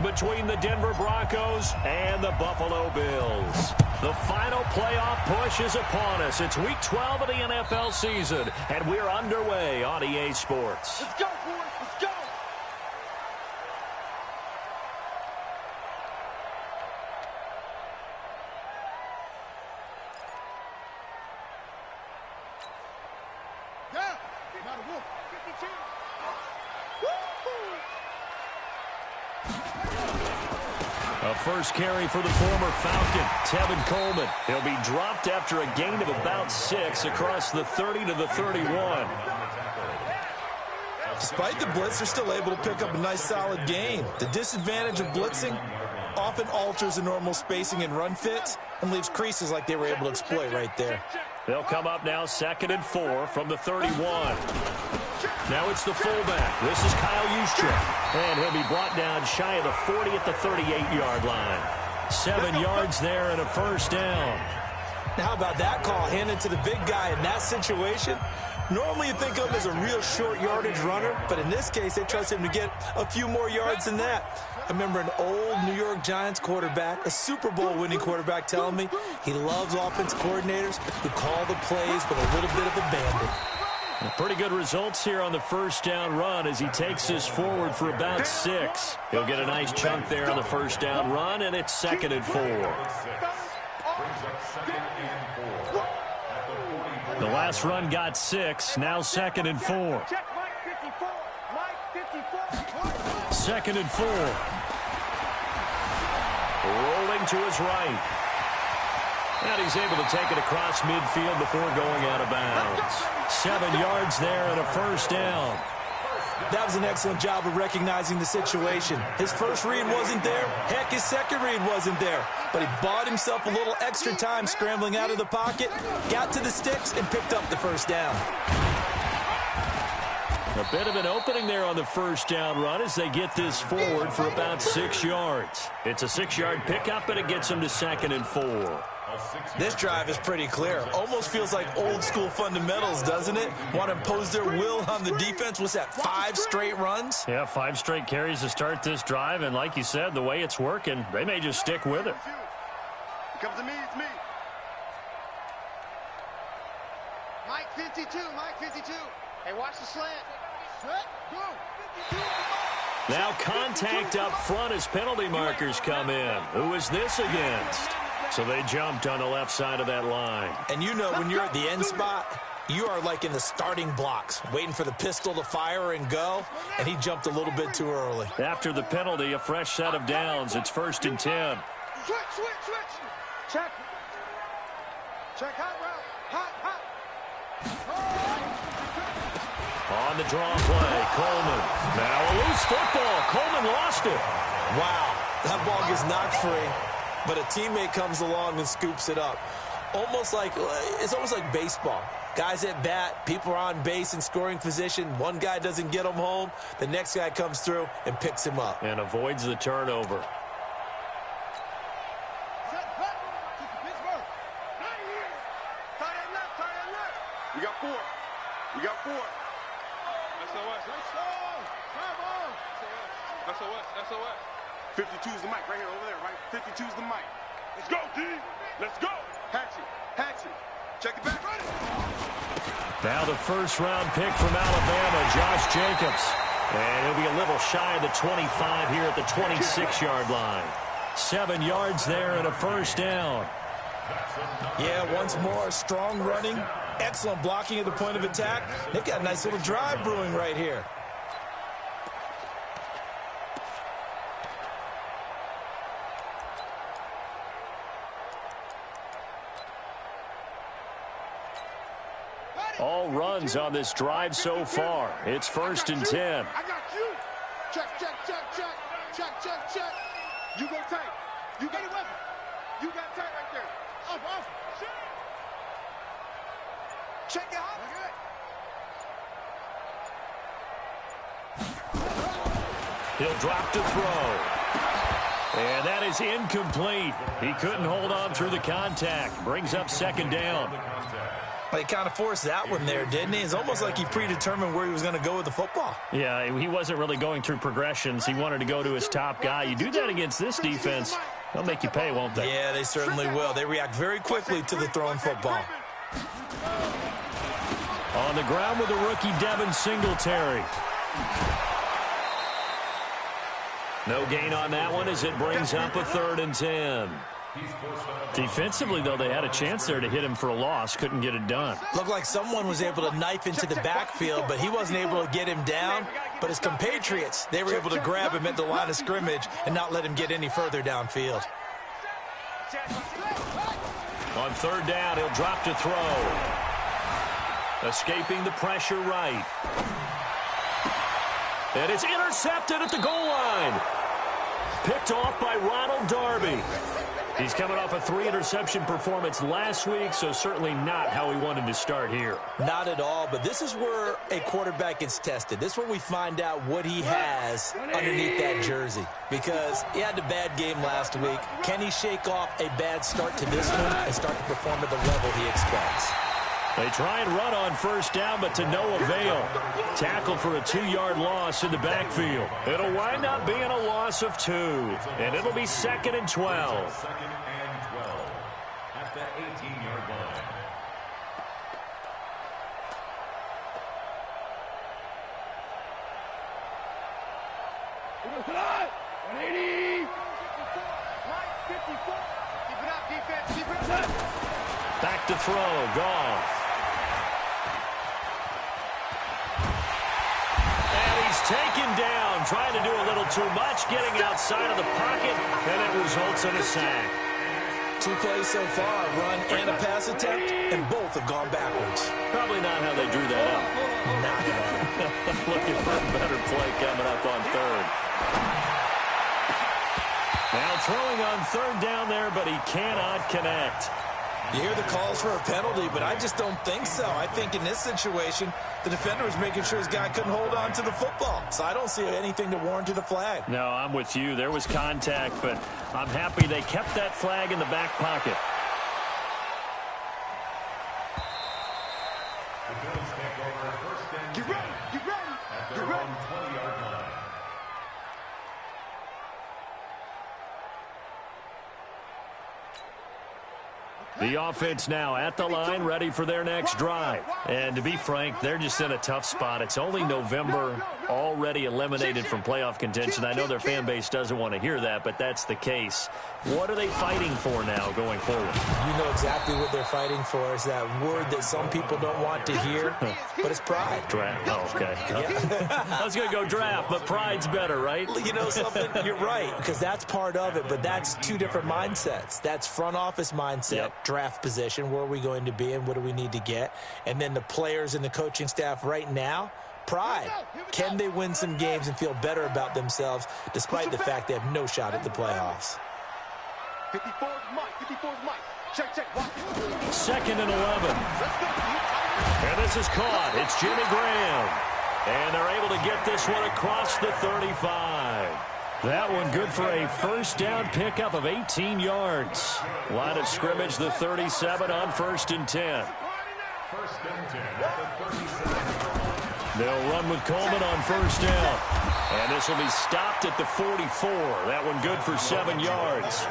between the Denver Broncos and the Buffalo Bills. The final playoff push is upon us. It's Week 12 of the NFL season, and we're underway on EA Sports. Let's go, boys. Let's go. A first carry for the former Falcon, Tevin Coleman. He'll be dropped after a gain of about 6 across the 30 to the 31. Despite the blitz, they're still able to pick up a nice solid gain. The disadvantage of blitzing often alters the normal spacing and run fits and leaves creases like they were able to exploit right there. They'll come up now 2nd and 4 from the 31. Now it's the fullback. This is Kyle Juszczyk. And he'll be brought down shy of the 40 at the 38-yard line. 7 yards there and a first down. Now how about that call handed to the big guy in that situation? Normally you think of him as a real short yardage runner, but in this case they trust him to get a few more yards than that. I remember an old New York Giants quarterback, a Super Bowl winning quarterback, telling me he loves offensive coordinators who call the plays with a little bit of abandon. Pretty good results here on the first down run as he takes this forward for about 6. He'll get a nice chunk there on the first down run, and it's 2nd and 4. The last run got 6, now 2nd and 4. 2nd and 4. Rolling to his right. And he's able to take it across midfield before going out of bounds. 7 yards there and a first down. That was an excellent job of recognizing the situation. His first read wasn't there. Heck, his second read wasn't there. But he bought himself a little extra time scrambling out of the pocket, got to the sticks, and picked up the first down. A bit of an opening there on the first down run as they get this forward for about 6 yards. It's a 6-yard pickup, and it gets them to 2nd and 4. This drive is pretty clear. Almost feels like old school fundamentals, doesn't it? Want to impose their will on the defense. What's that, 5 straight runs? Yeah, 5 straight carries to start this drive. And like you said, the way it's working, they may just stick with it. Comes to me, it's me. Mike 52, Mike 52. Hey, watch the slant. Slant, go. 52. Now contact up front as penalty markers come in. Who is this against? So they jumped on the left side of that line. And you know when you're at the end spot, you are like in the starting blocks, waiting for the pistol to fire and go, and he jumped a little bit too early. After the penalty, a fresh set of downs. It's 1st and 10. Switch. Check. Check hot route. Hot. On the draw play, Coleman. Now a loose football. Coleman lost it. Wow, that ball gets knocked free. But a teammate comes along and scoops it up. It's almost like baseball. Guys at bat, people are on base in scoring position. One guy doesn't get him home. The next guy comes through and picks him up. And avoids the turnover. We got 4. SOS. 52's the mic right here, over there, right? 52's the mic. Let's go, D. Let's go. Hatchet. Check it back. Ready. Now the first-round pick from Alabama, Josh Jacobs. And he'll be a little shy of the 25 here at the 26-yard line. 7 yards there and a first down. Yeah, once more, strong running, excellent blocking at the point of attack. They've got a nice little drive brewing right here. All runs on this drive so far. It's 1st and 10. I got you. Check. You go tight. You got a weapon. You got tight right there. Off. Check it out. He'll drop to throw. And that is incomplete. He couldn't hold on through the contact. Brings up 2nd down. Well, he kind of forced that one there, didn't he? It's almost like he predetermined where he was going to go with the football. Yeah, he wasn't really going through progressions. He wanted to go to his top guy. You do that against this defense, they'll make you pay, won't they? Yeah, they certainly will. They react very quickly to the thrown football. On the ground with the rookie Devin Singletary. No gain on that one as it brings up a 3rd and 10. Defensively, though, they had a chance there to hit him for a loss. Couldn't get it done. Looked like someone was able to knife into the backfield, but he wasn't able to get him down. But his compatriots, they were able to grab him at the line of scrimmage and not let him get any further downfield. On 3rd down, he'll drop to throw. Escaping the pressure right. And it's intercepted at the goal line. Picked off by Ronald Darby. He's coming off a 3-interception performance last week, so certainly not how he wanted to start here. Not at all, but this is where a quarterback gets tested. This is where we find out what he has underneath that jersey. Because he had a bad game last week. Can he shake off a bad start to this one and start to perform at the level he expects? They try and run on 1st down, but to no avail. Tackled for a 2-yard loss in the backfield. It'll wind up being a loss of 2, and it'll be 2nd and 12. 2nd and 12 at the 18-yard line. Back to throw, Goff. Taken down, trying to do a little too much, getting outside of the pocket, and it results in a sack. 2 plays so far, a run and a pass attempt, and both have gone backwards. Probably not how they drew that up. Not at all. Looking for a better play coming up on 3rd. Now throwing on 3rd down there, but he cannot connect. You hear the calls for a penalty, but I just don't think so. I think in this situation, the defender was making sure his guy couldn't hold on to the football. So I don't see anything to warrant a flag. No, I'm with you. There was contact, but I'm happy they kept that flag in the back pocket. Get ready, get ready, get ready. 20-yard line. The offense now at the line, ready for their next drive. And to be frank, they're just in a tough spot. It's only November, already eliminated from playoff contention. I know their fan base doesn't want to hear that, but that's the case. What are they fighting for now going forward? You know exactly what they're fighting for. Is that word that some people don't want to hear, but it's pride. Draft. Oh, okay. Yeah. I was going to go draft, but pride's better, right? You know something? You're right, because that's part of it, but that's 2 different mindsets. That's front office mindset, draft position, where are we going to be and what do we need to get? And then the players and the coaching staff right now, pride. Can they win some games and feel better about themselves despite the fact they have no shot at the playoffs? 54's Mike, 54's Mike. Check, check, watch. 2nd and 11. And this is caught. It's Jimmy Graham. And they're able to get this one across the 35. That one good for a 1st down pickup of 18 yards. Line of scrimmage, the 37 on 1st and 10. 1st and 10 at the 37. They'll run with Coleman on 1st down. And this will be stopped at the 44. That one good for 7 yards.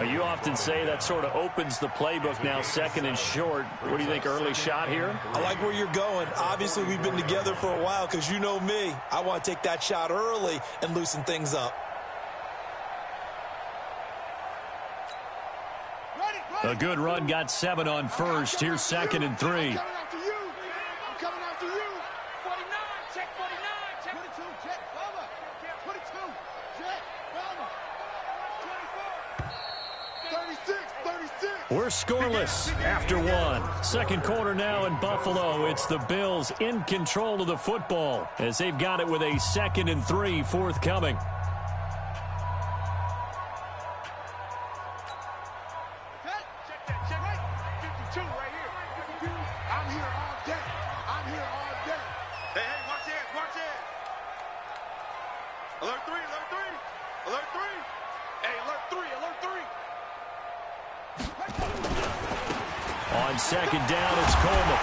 You often say that sort of opens the playbook now, 2nd and short. What do you think, early shot here? I like where you're going. Obviously, we've been together for a while because you know me. I want to take that shot early and loosen things up. A good run, got 7 on 1st. Here's 2nd and 3. We're scoreless after 1. 2nd quarter now in Buffalo. It's the Bills in control of the football as they've got it with a 2nd and 3 forthcoming. On second down, it's Coleman.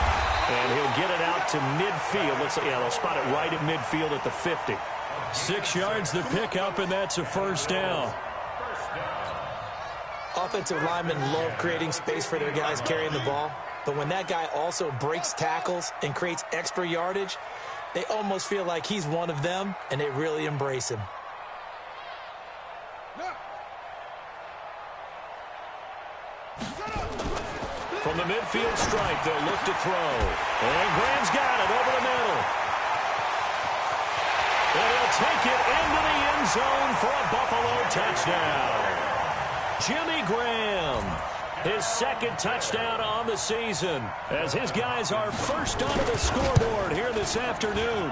And he'll get it out to midfield. They'll spot it right at midfield at the 50. 6 yards the pickup, and that's a first down. Offensive linemen love creating space for their guys carrying the ball. But when that guy also breaks tackles and creates extra yardage, they almost feel like he's one of them, and they really embrace him. From the midfield stripe, they'll look to throw. And Graham's got it over the middle. And he'll take it into the end zone for a Buffalo touchdown. Jimmy Graham, his second touchdown on the season, as his guys are first onto the scoreboard here this afternoon.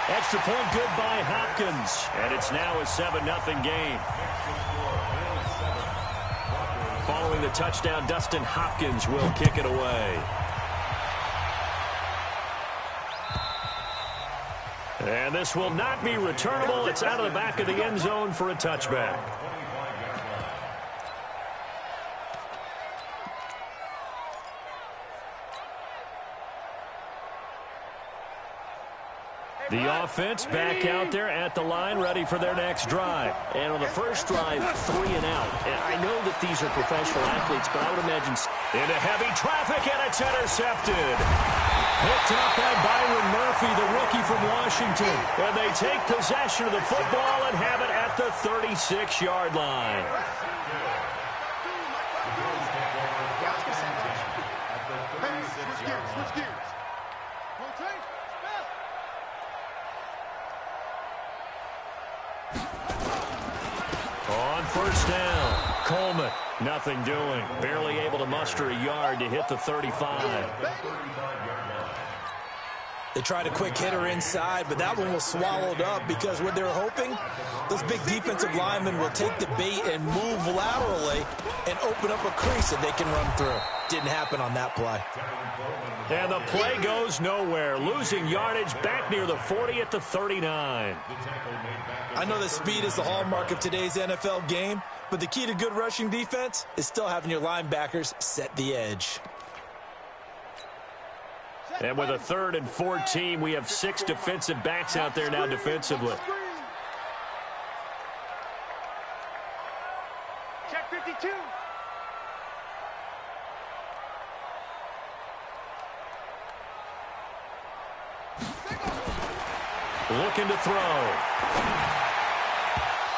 Extra point good by Hopkins, and it's now a 7-0 game. Following the touchdown, Dustin Hopkins will kick it away. And this will not be returnable. It's out of the back of the end zone for a touchback. The offense back out there at the line, ready for their next drive. And on the first drive, 3 and out. And I know that these are professional athletes, but I would imagine into heavy traffic, and it's intercepted. Picked up by Byron Murphy, the rookie from Washington. And they take possession of the football and have it at the 36-yard line. Switch gears. On first down, Coleman, nothing doing. Barely able to muster a yard to hit the 35. They tried a quick hitter inside, but that one was swallowed up because what they're hoping, those big defensive linemen will take the bait and move laterally and open up a crease that they can run through. Didn't happen on that play. And the play goes nowhere. Losing yardage back near the 40 at the 39. I know that speed is the hallmark of today's NFL game, but the key to good rushing defense is still having your linebackers set the edge. And with a 3rd and 14, we have 6 defensive backs out there now defensively. Check 52. Looking to throw.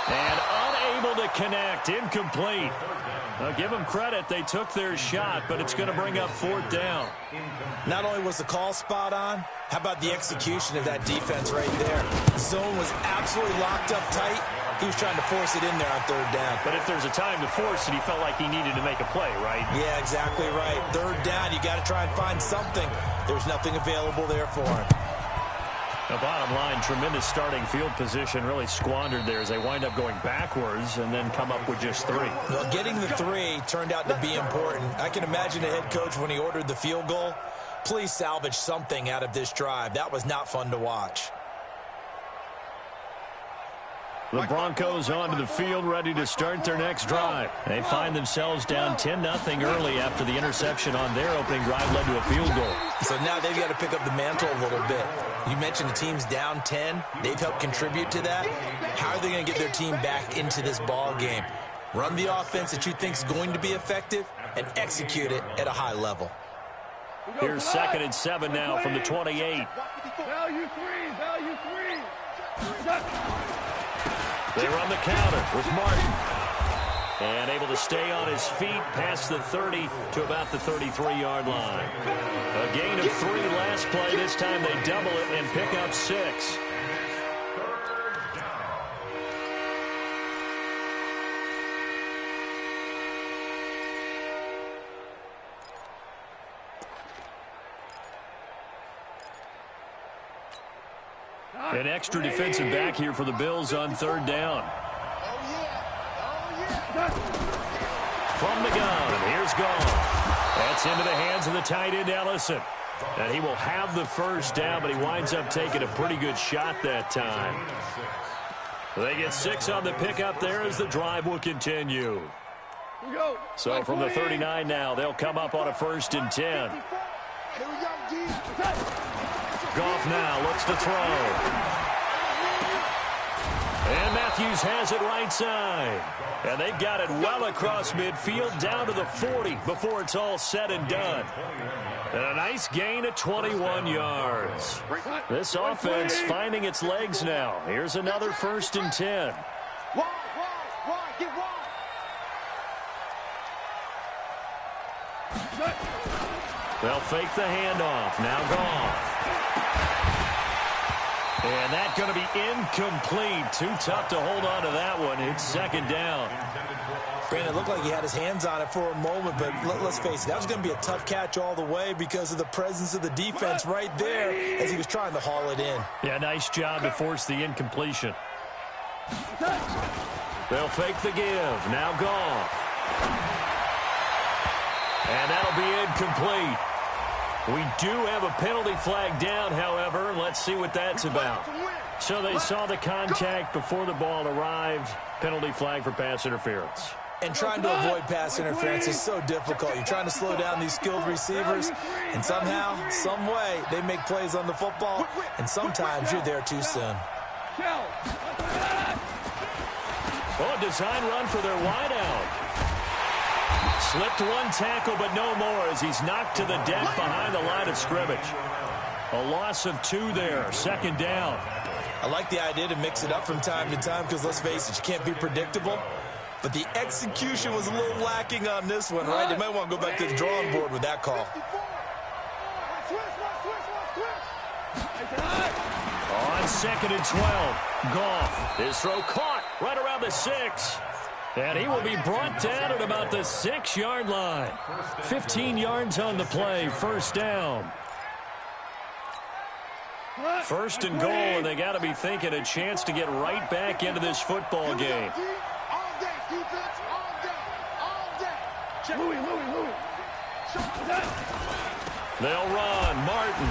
And unable to connect. Incomplete. Now give them credit. They took their shot, but it's going to bring up 4th down. Not only was the call spot on, how about the execution of that defense right there? Zone was absolutely locked up tight. He was trying to force it in there on 3rd down. But if there's a time to force it, he felt like he needed to make a play, right? Yeah, exactly right. 3rd down, you got to try and find something. There's nothing available there for him. The bottom line, tremendous starting field position, really squandered there as they wind up going backwards and then come up with just 3. Well, getting the 3 turned out to be important. I can imagine the head coach when he ordered the field goal. Please salvage something out of this drive. That was not fun to watch. The Broncos onto the field, ready to start their next drive. They find themselves down 10-0 early after the interception on their opening drive led to a field goal. So now they've got to pick up the mantle a little bit. You mentioned the team's down 10. They've helped contribute to that. How are they going to get their team back into this ball game? Run the offense that you think is going to be effective and execute it at a high level. Here's 2nd and 7 now from the 28. Value 3. They run the counter with Martin. And able to stay on his feet past the 30 to about the 33-yard line. A gain of 3 last play. This time they double it and pick up 6. An extra defensive back here for the Bills on 3rd down. From the gun, here's Gone. That's into the hands of the tight end, Ellison. And he will have the first down, but he winds up taking a pretty good shot that time. They get 6 on the pickup there as the drive will continue. So from the 39 now, they'll come up on a 1st and 10. Goff now looks to throw. And Matthews has it right side. And they've got it well across midfield down to the 40 before it's all said and done. And a nice gain of 21 yards. This offense finding its legs now. Here's another 1st and 10. They'll fake the handoff. Now Goff. And that's going to be incomplete. Too tough to hold on to that one. It's 2nd down. Brandon, it looked like he had his hands on it for a moment, but let's face it, that was going to be a tough catch all the way because of the presence of the defense right there as he was trying to haul it in. Yeah, nice job to force the incompletion. They'll fake the give. Now Goff. And that'll be incomplete. We do have a penalty flag down, however. Let's see what that's about. So they saw the contact before the ball arrived. Penalty flag for pass interference. And trying to avoid pass interference is so difficult. You're trying to slow down these skilled receivers, and somehow, some way, they make plays on the football, and sometimes you're there too soon. Oh, design run for their wideout. Slipped one tackle, but no more as he's knocked to the deck behind the line of scrimmage. A loss of 2 there, 2nd down. I like the idea to mix it up from time to time because, let's face it, you can't be predictable. But the execution was a little lacking on this one, right? They might want to go back to the drawing board with that call. On 2nd and 12, Goff. His throw caught right around the 6. And he will be brought down at about the 6-yard line. 15 yards on the play, 1st down. 1st and goal, and they got to be thinking a chance to get right back into this football game. They'll run. Martin.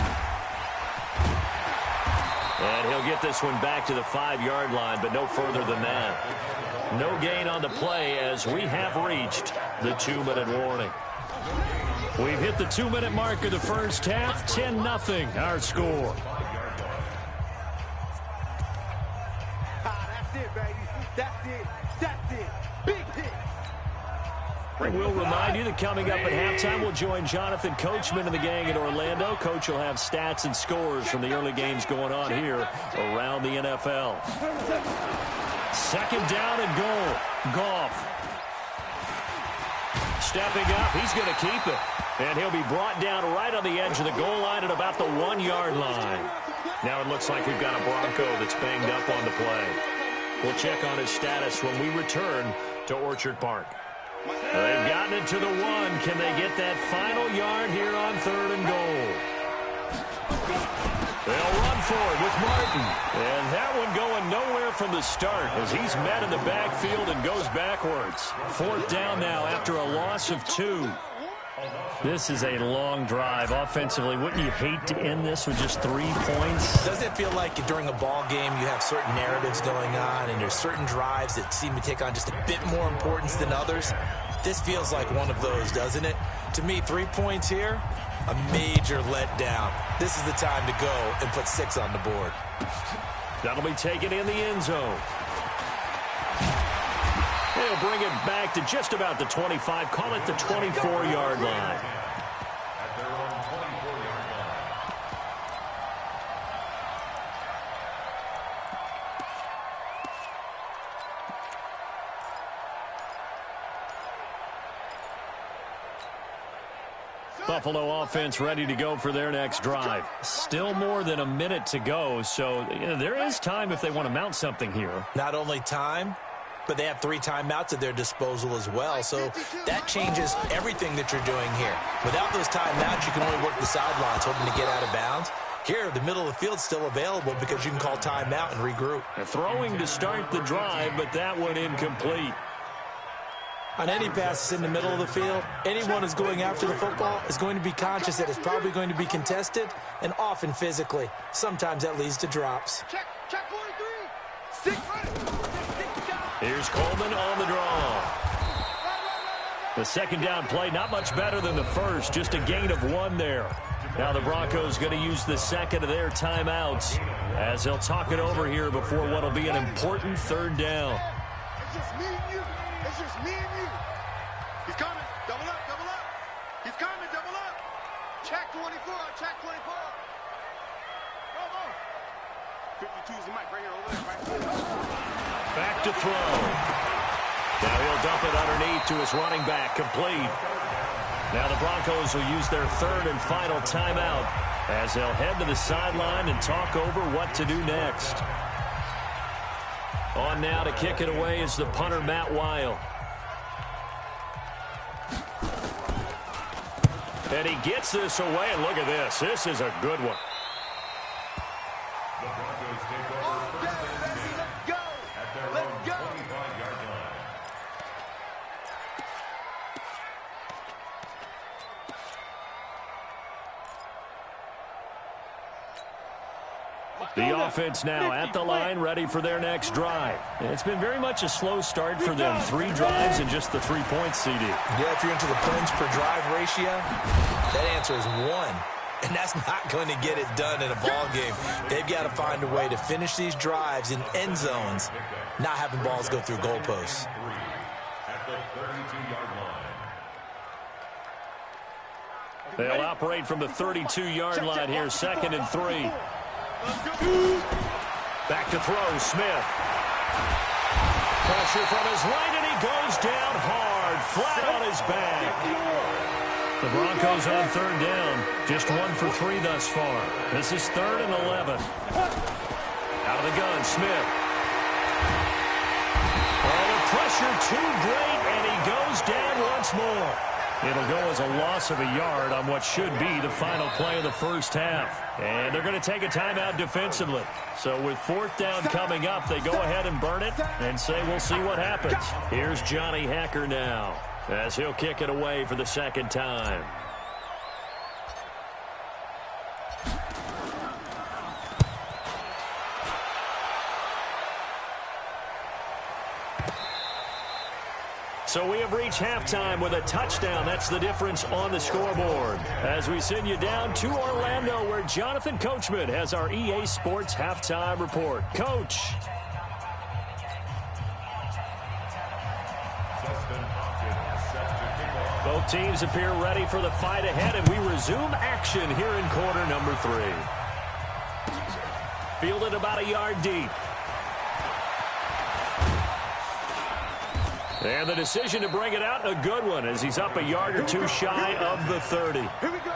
And he'll get this one back to the 5-yard line, but no further than that. No gain on the play as we have reached the 2-minute warning. We've hit the 2-minute mark of the first half. 10-0 our score. That's it, baby. That's it. That's it. Big hit. We'll remind you that coming up at halftime, we'll join Jonathan Coachman and the gang in Orlando. Coach will have stats and scores from the early games going on here around the NFL. 2nd down and goal. Goff. Stepping up, he's going to keep it. And he'll be brought down right on the edge of the goal line at about the 1-yard line. Now it looks like we've got a Bronco that's banged up on the play. We'll check on his status when we return to Orchard Park. They've gotten it to the 1. Can they get that final yard here on 3rd and goal? They'll run for it with Martin. And that one going nowhere from the start as he's met in the backfield and goes backwards. 4th down now after a loss of 2. This is a long drive. Offensively, wouldn't you hate to end this with just 3 points? Doesn't it feel like during a ball game you have certain narratives going on and there's certain drives that seem to take on just a bit more importance than others? This feels like one of those, doesn't it? To me, 3 points here, a major letdown. This is the time to go and put 6 on the board. That'll be taken in the end zone. They'll bring it back to just about the 25. Call it the 24-yard line. Buffalo offense ready to go for their next drive. Still more than a minute to go, so there is time if they want to mount something here. Not only time, but they have 3 timeouts at their disposal as well, so that changes everything that you're doing here. Without those timeouts, you can only work the sidelines, hoping to get out of bounds. Here, the middle of the field's still available because you can call timeout and regroup. They're throwing to start the drive, but that one incomplete. On any passes in the middle of the field, anyone who's going after the football is going to be conscious that it's probably going to be contested and often physically. Sometimes that leads to drops. Check 43. 6. Here's Coleman on the draw. The second down play, not much better than the first, just a gain of 1 there. Now the Broncos going to use the second of their timeouts as they'll talk it over here before what will be an important third down. It's just me and you. It's just me and you. He's coming. Double up, double up. He's coming, double up. Check 24, check 24. Go, go. 52 is the mic right here, over there, right? Back to throw. Now he'll dump it underneath to his running back, complete. Now the Broncos will use their third and final timeout as they'll head to the sideline and talk over what to do next. On now to kick it away is the punter, Matt Weil. And he gets this away, and look at this. This is a good one. The Broncos take over first and 10 at their own 25-yard line. The offense now at the line, ready for their next drive. It's been very much a slow start for them. 3 drives and just the 3 points, CD. Yeah, if you're into the points per drive ratio, that answer is 1. And that's not going to get it done in a ball game. They've got to find a way to finish these drives in end zones, not having balls go through goalposts. At the 32-yard line. They'll operate from the 32-yard line here, 2nd and 3. Back to throw, Smith. Pressure from his right, and he goes down hard, flat on his back. The Broncos on third down, just 1 for 3 thus far. This is 3rd and 11. Out of the gun, Smith. Oh, the pressure too great, and he goes down once more. It'll go as a loss of a yard on what should be the final play of the first half. And they're going to take a timeout defensively. So with 4th down coming up, they go ahead and burn it and say we'll see what happens. Here's Johnny Hacker now as he'll kick it away for the 2nd time. So we have reached halftime with a touchdown. That's the difference on the scoreboard. As we send you down to Orlando, where Jonathan Coachman has our EA Sports halftime report. Coach. Both teams appear ready for the fight ahead, and we resume action here in quarter number 3. Fielded about a yard deep. And the decision to bring it out, a good one, as he's up a yard or 2 shy of the 30. Here we go.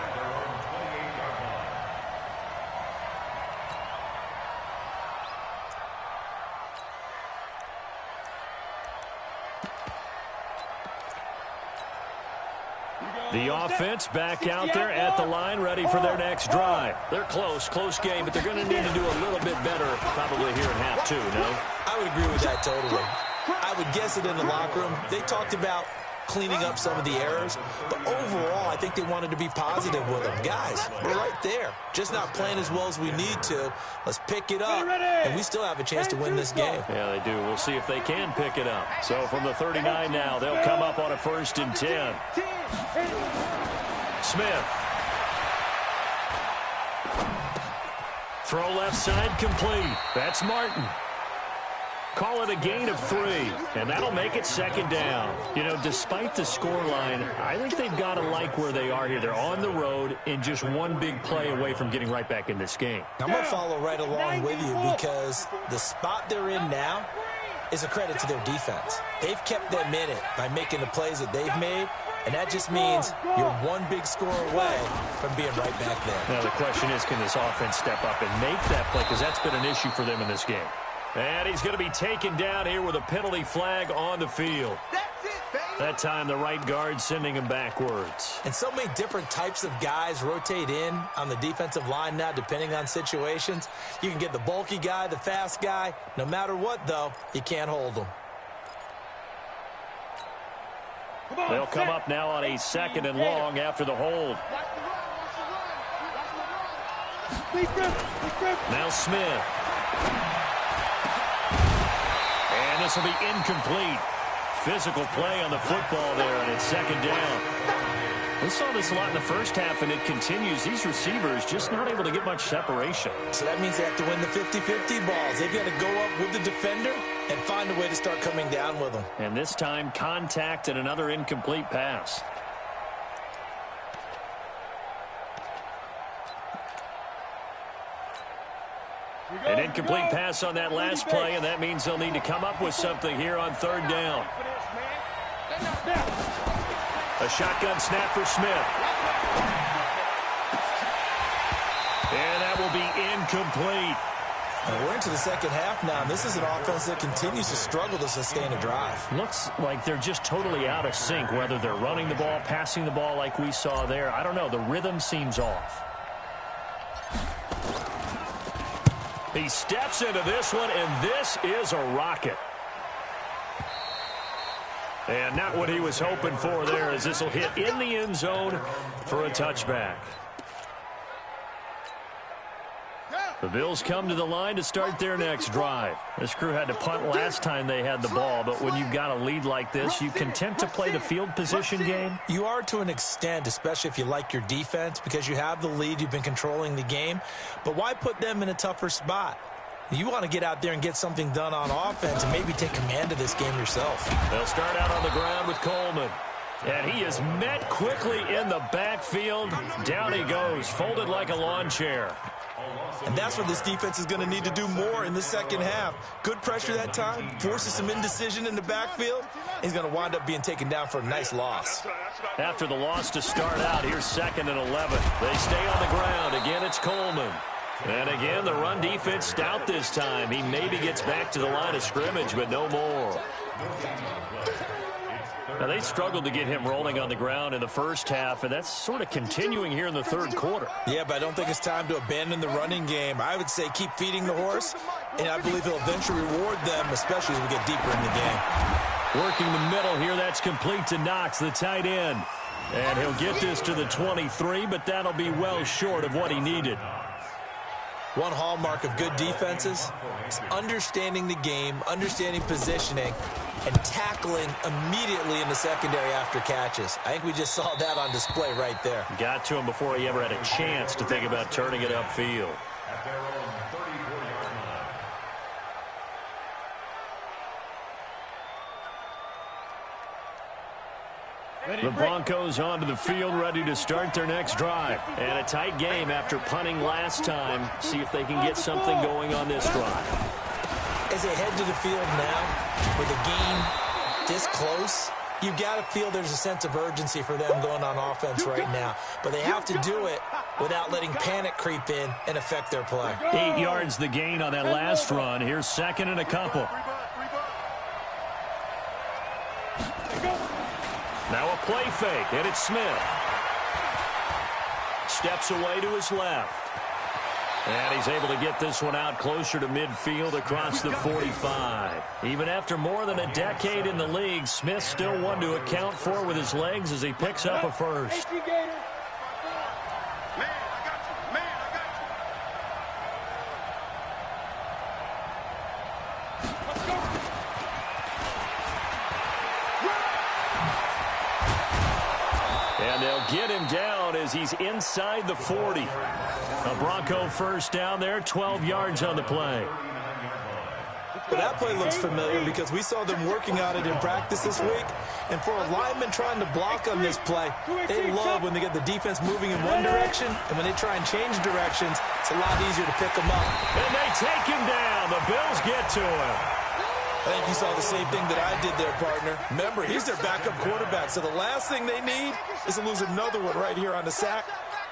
The offense back out there at the line, ready for their next drive. They're close game, but they're going to need to do a little bit better probably here in half 2, no? I would agree with that totally. I would guess it in the locker room. They talked about cleaning up some of the errors, but overall, I think they wanted to be positive with them. Guys, we're right there. Just not playing as well as we need to. Let's pick it up, and we still have a chance to win this game. Yeah, they do. We'll see if they can pick it up. So from the 39 now, they'll come up on a 1st and 10. Smith. Throw left side complete. That's Martin. Call it a gain of 3, and that'll make it 2nd down. You know, despite the scoreline, I think they've got to like where they are here. They're on the road and just 1 big play away from getting right back in this game. I'm going to follow right along with you because the spot they're in now is a credit to their defense. They've kept them in it by making the plays that they've made, and that just means you're 1 big score away from being right back there. Now the question is, can this offense step up and make that play? Because that's been an issue for them in this game. And he's going to be taken down here with a penalty flag on the field. That's it, baby. That time the right guard sending him backwards. And so many different types of guys rotate in on the defensive line now, depending on situations. You can get the bulky guy, the fast guy. No matter what, though, you can't hold them. They'll come up now on a 2nd and long after the hold. Now Smith. And this will be incomplete. physical play on the football there, and it's second down. We saw this a lot in the first half, and it continues. These receivers just not able to get much separation. So that means they have to win the 50-50 balls. They've got to go up with the defender and find a way to start coming down with them. And this time, contact and another incomplete pass. An incomplete pass on that last play, and that means they'll need to come up with something here on third down. A shotgun snap for Smith. And that will be incomplete. And we're into the second half now, and this is an offense that continues to struggle to sustain a drive. Looks like they're just totally out of sync, whether they're running the ball, passing the ball like we saw there. I don't know. The rhythm seems off. He steps into this one, and this is a rocket. And not what he was hoping for there, as this will hit in the end zone for a touchback. The Bills come to the line to start their next drive. This crew had to punt last time they had the ball, but when you've got a lead like this, you can tend to play the field position game. You are to an extent, especially if you like your defense, because you have the lead, you've been controlling the game. But why put them in a tougher spot? You want to get out there and get something done on offense and maybe take command of this game yourself. They'll start out on the ground with Coleman. And he is met quickly in the backfield. Down he goes, folded like a lawn chair. And that's what this defense is going to need to do more in the second half. Good pressure that time, forces some indecision in the backfield. He's going to wind up being taken down for a nice loss. After the loss to start out, here's 2nd and 11. They stay on the ground. Again, it's Coleman. And again, the run defense stout this time. He maybe gets back to the line of scrimmage, but no more. Now, they struggled to get him rolling on the ground in the first half, and that's sort of continuing here in the third quarter. Yeah, but I don't think it's time to abandon the running game. I would say keep feeding the horse, and I believe he'll eventually reward them, especially as we get deeper in the game. Working the middle here, that's complete to Knox, the tight end. And he'll get this to the 23, but that'll be well short of what he needed. One hallmark of good defenses is understanding the game, understanding positioning, and tackling immediately in the secondary after catches. I think we just saw that on display right there. Got to him before he ever had a chance to think about turning it upfield. The Broncos onto the field, ready to start their next drive. And a tight game after punting last time. See if they can get something going on this drive. As they head to the field now, with the game this close, you've got to feel there's a sense of urgency for them going on offense right now. But they have to do it without letting panic creep in and affect their play. 8 yards the gain on that last run. Here's 2nd and a couple. Now a play fake, and it's Smith. Steps away to his left. And he's able to get this one out closer to midfield across the 45. Even after more than a decade in the league, Smith still one to account for with his legs as he picks up a first. And they'll get him down as he's inside the 40. A Bronco first down there, 12 yards on the play. Well, that play looks familiar because we saw them working on it in practice this week. And for a lineman trying to block on this play, they love when they get the defense moving in one direction, and when they try and change directions, it's a lot easier to pick them up. And they take him down. The Bills get to him. I think you saw the same thing that I did there, partner. Remember, he's their backup quarterback, so the last thing they need is to lose another one right here on the sack.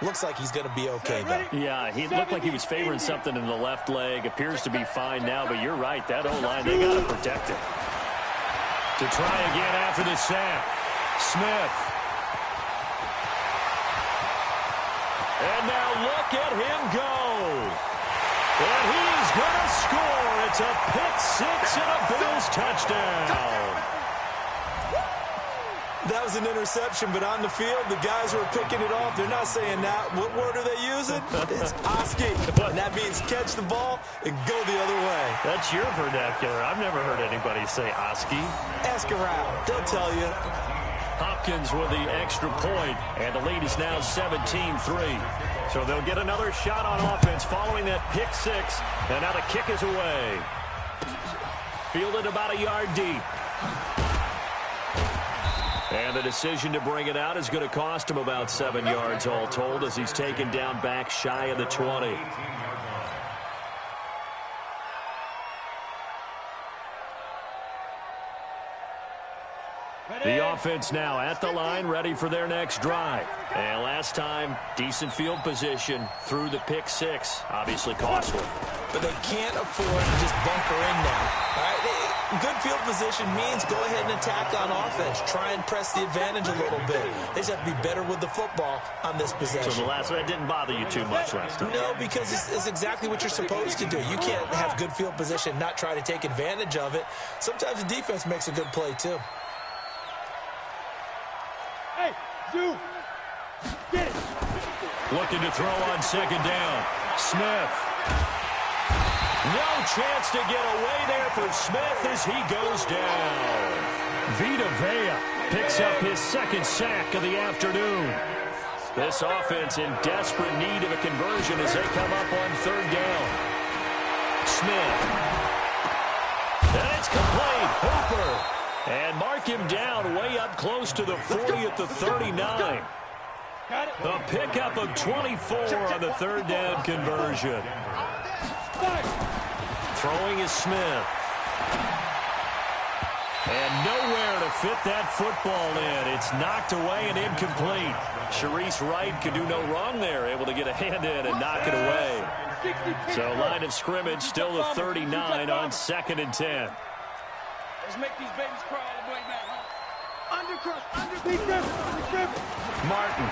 Looks like he's going to be okay, though. Yeah, he looked like he was favoring something in the left leg. Appears to be fine now, but you're right. That O-line, they got to protect it. To try again after the sack. Smith. And now look at him go. And he's going to score. It's a pick six and a Bills touchdown. That was an interception, but on the field, the guys who are picking it off, they're not saying that. What word are they using? It's Oski. And that means catch the ball and go the other way. That's your vernacular. I've never heard anybody say Oski. Ask around. They'll tell you. Hopkins with the extra point, and the lead is now 17-3. So they'll get another shot on offense following that pick six, and now the kick is away. Fielded about a yard deep. And the decision to bring it out is going to cost him about 7 yards all told as he's taken down back shy of the 20. The offense now at the line, ready for their next drive. And last time, decent field position through the pick six. Obviously costly. But they can't afford to just bunker in now. All right? Good field position means go ahead and attack on offense. Try and press the advantage a little bit. They just have to be better with the football on this possession. So the last one, it didn't bother you too much last time? No, because it's exactly what you're supposed to do. You can't have good field position and not try to take advantage of it. Sometimes the defense makes a good play, too. Hey, Zoo! Get it! Looking to throw on second down. Smith. No chance to get away there for Smith as he goes down. Vita Vea picks up his second sack of the afternoon. This offense in desperate need of a conversion as they come up on third down. Smith. And it's complete. Hooper. And mark him down way up close to the 40 at the 39. A pickup of 24 on the third down conversion. Throwing is Smith. And nowhere to fit that football in. It's knocked away and incomplete. Sharice Wright could do no wrong there, able to get a hand in and knock it away. So line of scrimmage still the 39 on 2nd and 10. Let's make these babies cry all the way back home. Undercross, Martin.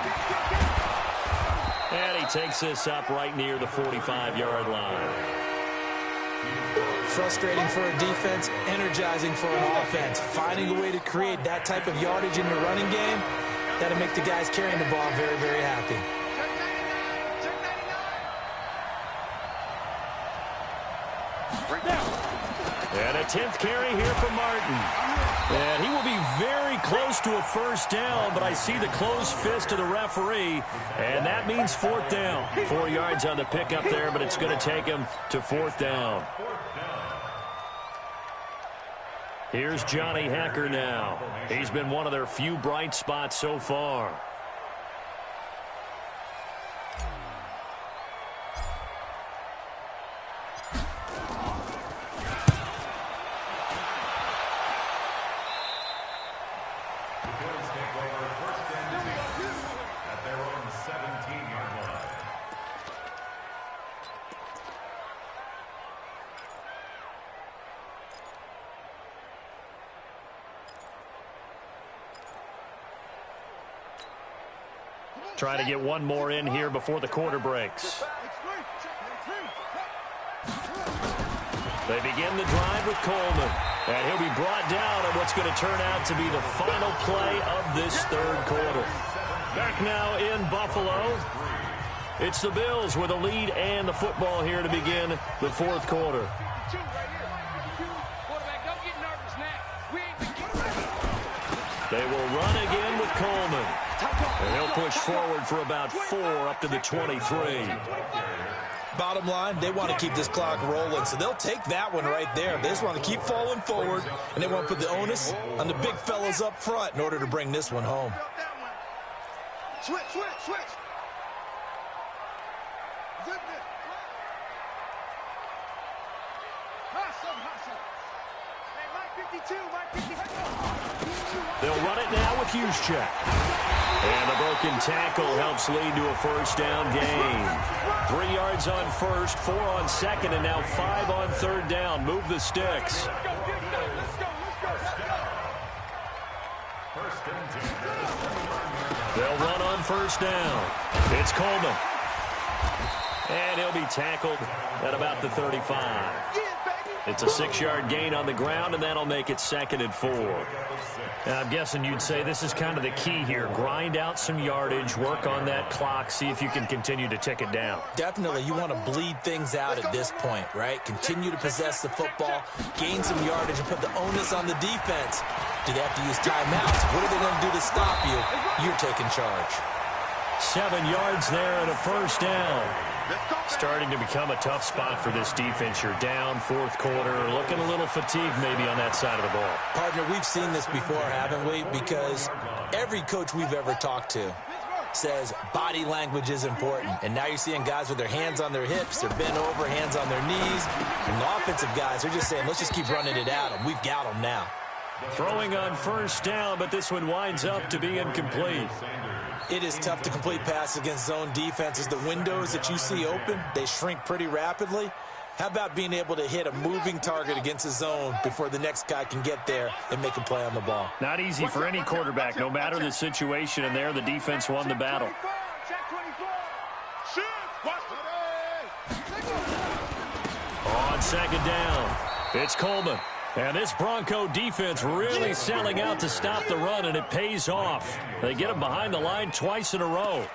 And he takes this up right near the 45-yard line. Frustrating for a defense, energizing for an offense. Finding a way to create that type of yardage in the running game, that'll make the guys carrying the ball very, very happy. And a 10th carry here for Martin. And he will be very close to a first down, but I see the closed fist of the referee, and that means 4th down. 4 yards on the pickup there, but it's going to take him to 4th down. Here's Johnny Hekker now. He's been one of their few bright spots so far. Trying to get one more in here before the quarter breaks. They begin the drive with Coleman. And he'll be brought down at what's going to turn out to be the final play of this third quarter. Back now in Buffalo. It's the Bills with a lead and the football here to begin the fourth quarter. They will run again with Coleman. And he'll push forward for about 4 up to the 23. Bottom line, they want to keep this clock rolling, so they'll take that one right there. They just want to keep falling forward, and they want to put the onus on the big fellas up front in order to bring this one home. Switch. Zip it. Hustle. Hey, Mike 52. They'll run it now with Juszczyk. And the broken tackle helps lead to a first down gain. 3 yards on first, 4 on second, and now 5 on third down. Move the sticks. They'll run on first down. It's Coleman. And he'll be tackled at about the 35. It's a 6-yard gain on the ground, and that'll make it 2nd and 4. Now, I'm guessing you'd say this is kind of the key here. Grind out some yardage, work on that clock, see if you can continue to tick it down. Definitely. You want to bleed things out at this point, right? Continue to possess the football, gain some yardage, and put the onus on the defense. Do they have to use timeouts? What are they going to do to stop you? You're taking charge. 7 yards there and a first down. Starting to become a tough spot for this defense. You're down, 4th quarter, looking a little fatigued maybe on that side of the ball. Partner, we've seen this before, haven't we? Because every coach we've ever talked to says body language is important. And now you're seeing guys with their hands on their hips, they're bent over, hands on their knees. And the offensive guys are just saying, let's just keep running it at them. We've got them now. Throwing on first down, but this one winds up to be incomplete. It is tough to complete passes against zone defenses. The windows that you see open, they shrink pretty rapidly. How about being able to hit a moving target against a zone before the next guy can get there and make a play on the ball? Not easy for any quarterback, no matter the situation, and there the defense won the battle. On 2nd down, it's Coleman. And this Bronco defense really selling out to stop the run, and it pays off. They get him behind the line twice in a row.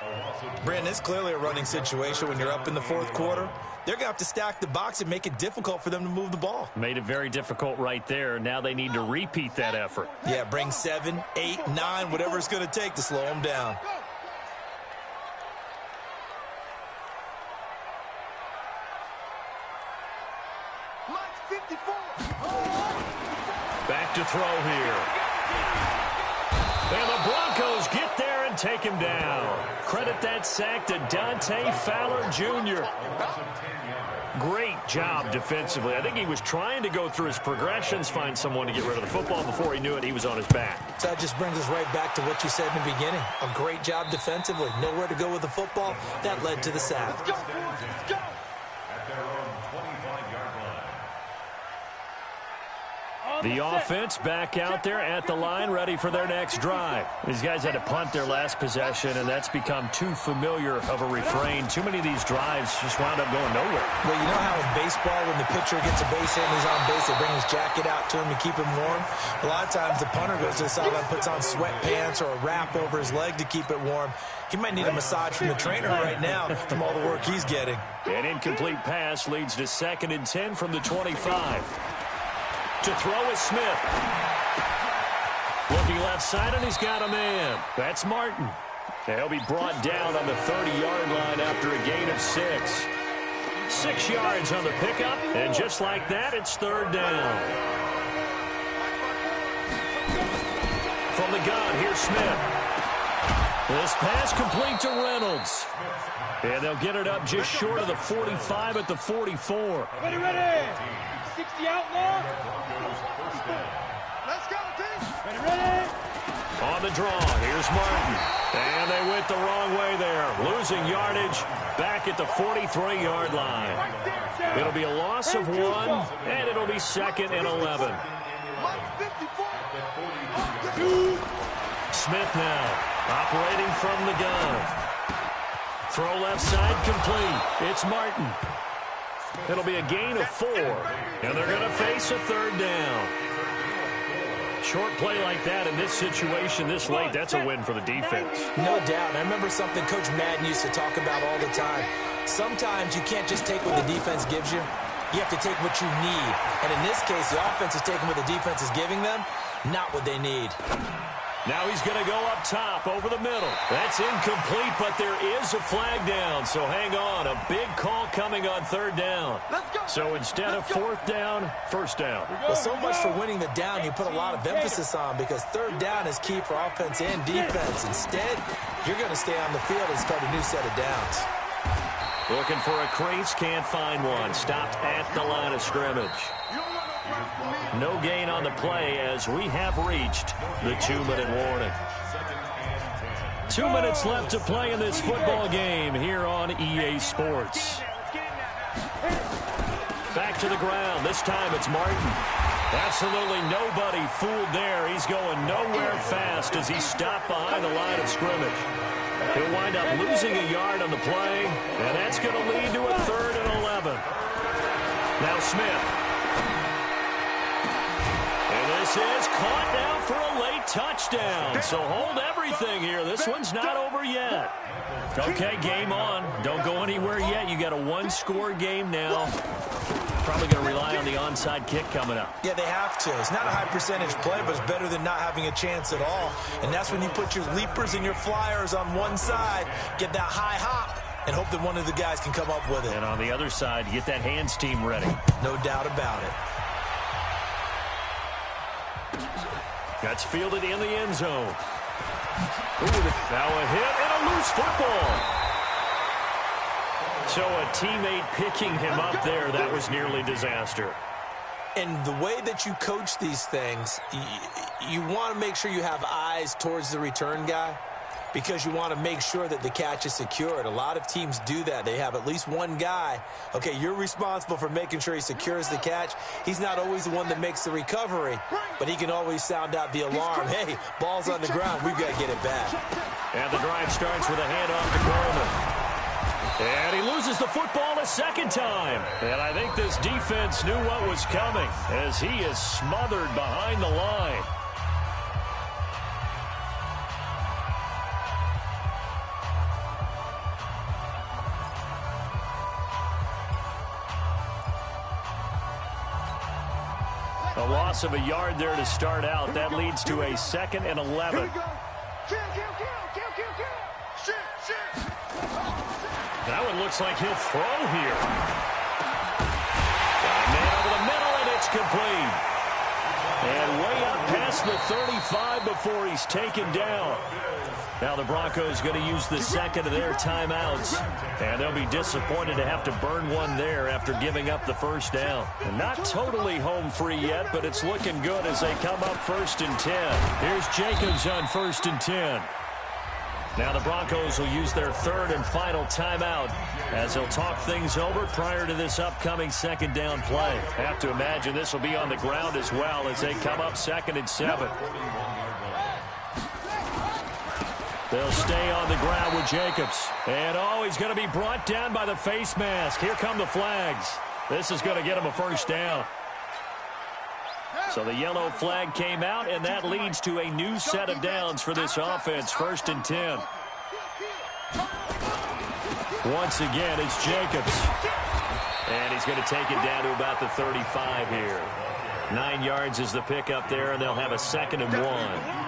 Brandon, it's clearly a running situation when you're up in the 4th quarter. They're going to have to stack the box and make it difficult for them to move the ball. Made it very difficult right there. Now they need to repeat that effort. Yeah, bring 7, 8, 9, whatever it's going to take to slow them down. Back to throw here. And the Broncos get there and take him down. Credit that sack to Dante Fowler Jr. Great job defensively. I think he was trying to go through his progressions, find someone to get rid of the football. Before he knew it, he was on his back. So that just brings us right back to what you said in the beginning. A great job defensively. Nowhere to go with the football. That led to the sack. Let's go, boys. Let's go. The offense back out there at the line, ready for their next drive. These guys had to punt their last possession, and that's become too familiar of a refrain. Too many of these drives just wound up going nowhere. Well, you know how in baseball, when the pitcher gets a base hit and he's on base, they bring his jacket out to him to keep him warm? A lot of times the punter goes to the sideline, puts on sweatpants or a wrap over his leg to keep it warm. He might need a massage from the trainer right now from all the work he's getting. An incomplete pass leads to 2nd and 10 from the 25. To throw is Smith. Looking left side, and he's got a man. That's Martin. He'll be brought down on the 30-yard line after a gain of 6. 6 yards on the pickup, and just like that, it's 3rd down. From the gun, here's Smith. This pass complete to Reynolds. And they'll get it up just short of the 45 at the 44. Ready, ready. 60 outlaw. Let's go, team. Ready, ready. On the draw, here's Martin. And they went the wrong way there. Losing yardage back at the 43-yard line. It'll be a loss of 1, and it'll be 2nd and 11. Smith now, operating from the gun. Throw left side complete. It's Martin. It'll be a gain of 4, and they're going to face a 3rd down. Short play like that in this situation this late, that's a win for the defense. No doubt. I remember something Coach Madden used to talk about all the time. Sometimes you can't just take what the defense gives you. You have to take what you need. And in this case, the offense is taking what the defense is giving them, not what they need. Now he's going to go up top over the middle. That's incomplete, but there is a flag down. So hang on. A big call coming on 3rd down. So instead of 4th down, 1st down. Well, so much for winning the down you put a lot of emphasis on, because 3rd down is key for offense and defense. Instead, you're going to stay on the field and start a new set of downs. Looking for a crease, can't find one. Stopped at the line of scrimmage. No gain on the play as we have reached the 2-minute warning. 2 minutes left to play in this football game here on EA Sports. Back to the ground. This time it's Martin. Absolutely nobody fooled there. He's going nowhere fast as he's stopped behind the line of scrimmage. He'll wind up losing a yard on the play, and that's going to lead to a 3rd and 11. Now Smith. this is caught now for a late touchdown. So hold everything here. This one's not over yet. Okay, game on. Don't go anywhere yet. You got a one-score game now. Probably going to rely on the onside kick coming up. Yeah, they have to. It's not a high percentage play, but it's better than not having a chance at all. And that's when you put your leapers and your flyers on one side, get that high hop, and hope that one of the guys can come up with it. And on the other side, you get that hands team ready. No doubt about it. That's fielded in the end zone. Ooh, now a hit and a loose football. So a teammate picking him up there, that was nearly disaster. And the way that you coach these things, you want to make sure you have eyes towards the return guy because you want to make sure that the catch is secured. A lot of teams do that. They have at least one guy. Okay, you're responsible for making sure he secures the catch. He's not always the one that makes the recovery, but he can always sound out the alarm. Hey, ball's on the ground. We've got to get it back. And the drive starts with a handoff to Coleman. And he loses the football a second time. And I think this defense knew what was coming as he is smothered behind the line. A loss of a yard there to start out. That leads to a 2nd and 11. That one looks like he'll throw here. Got a man over the middle, and it's complete. And way up past the 35 before he's taken down. Now the Broncos going to use the second of their timeouts. And they'll be disappointed to have to burn one there after giving up the first down. And not totally home free yet, but it's looking good as they come up 1st and 10. Here's Jacobs on 1st and 10. Now the Broncos will use their 3rd and final timeout as they'll talk things over prior to this upcoming 2nd down play. Have to imagine this will be on the ground as well as they come up 2nd and 7. They'll stay on the ground with Jacobs. And he's going to be brought down by the face mask. Here come the flags. This is going to get him a first down. So the yellow flag came out, and that leads to a new set of downs for this offense, 1st and 10. Once again, it's Jacobs. And he's going to take it down to about the 35 here. 9 yards is the pickup there, and they'll have a 2nd and 1.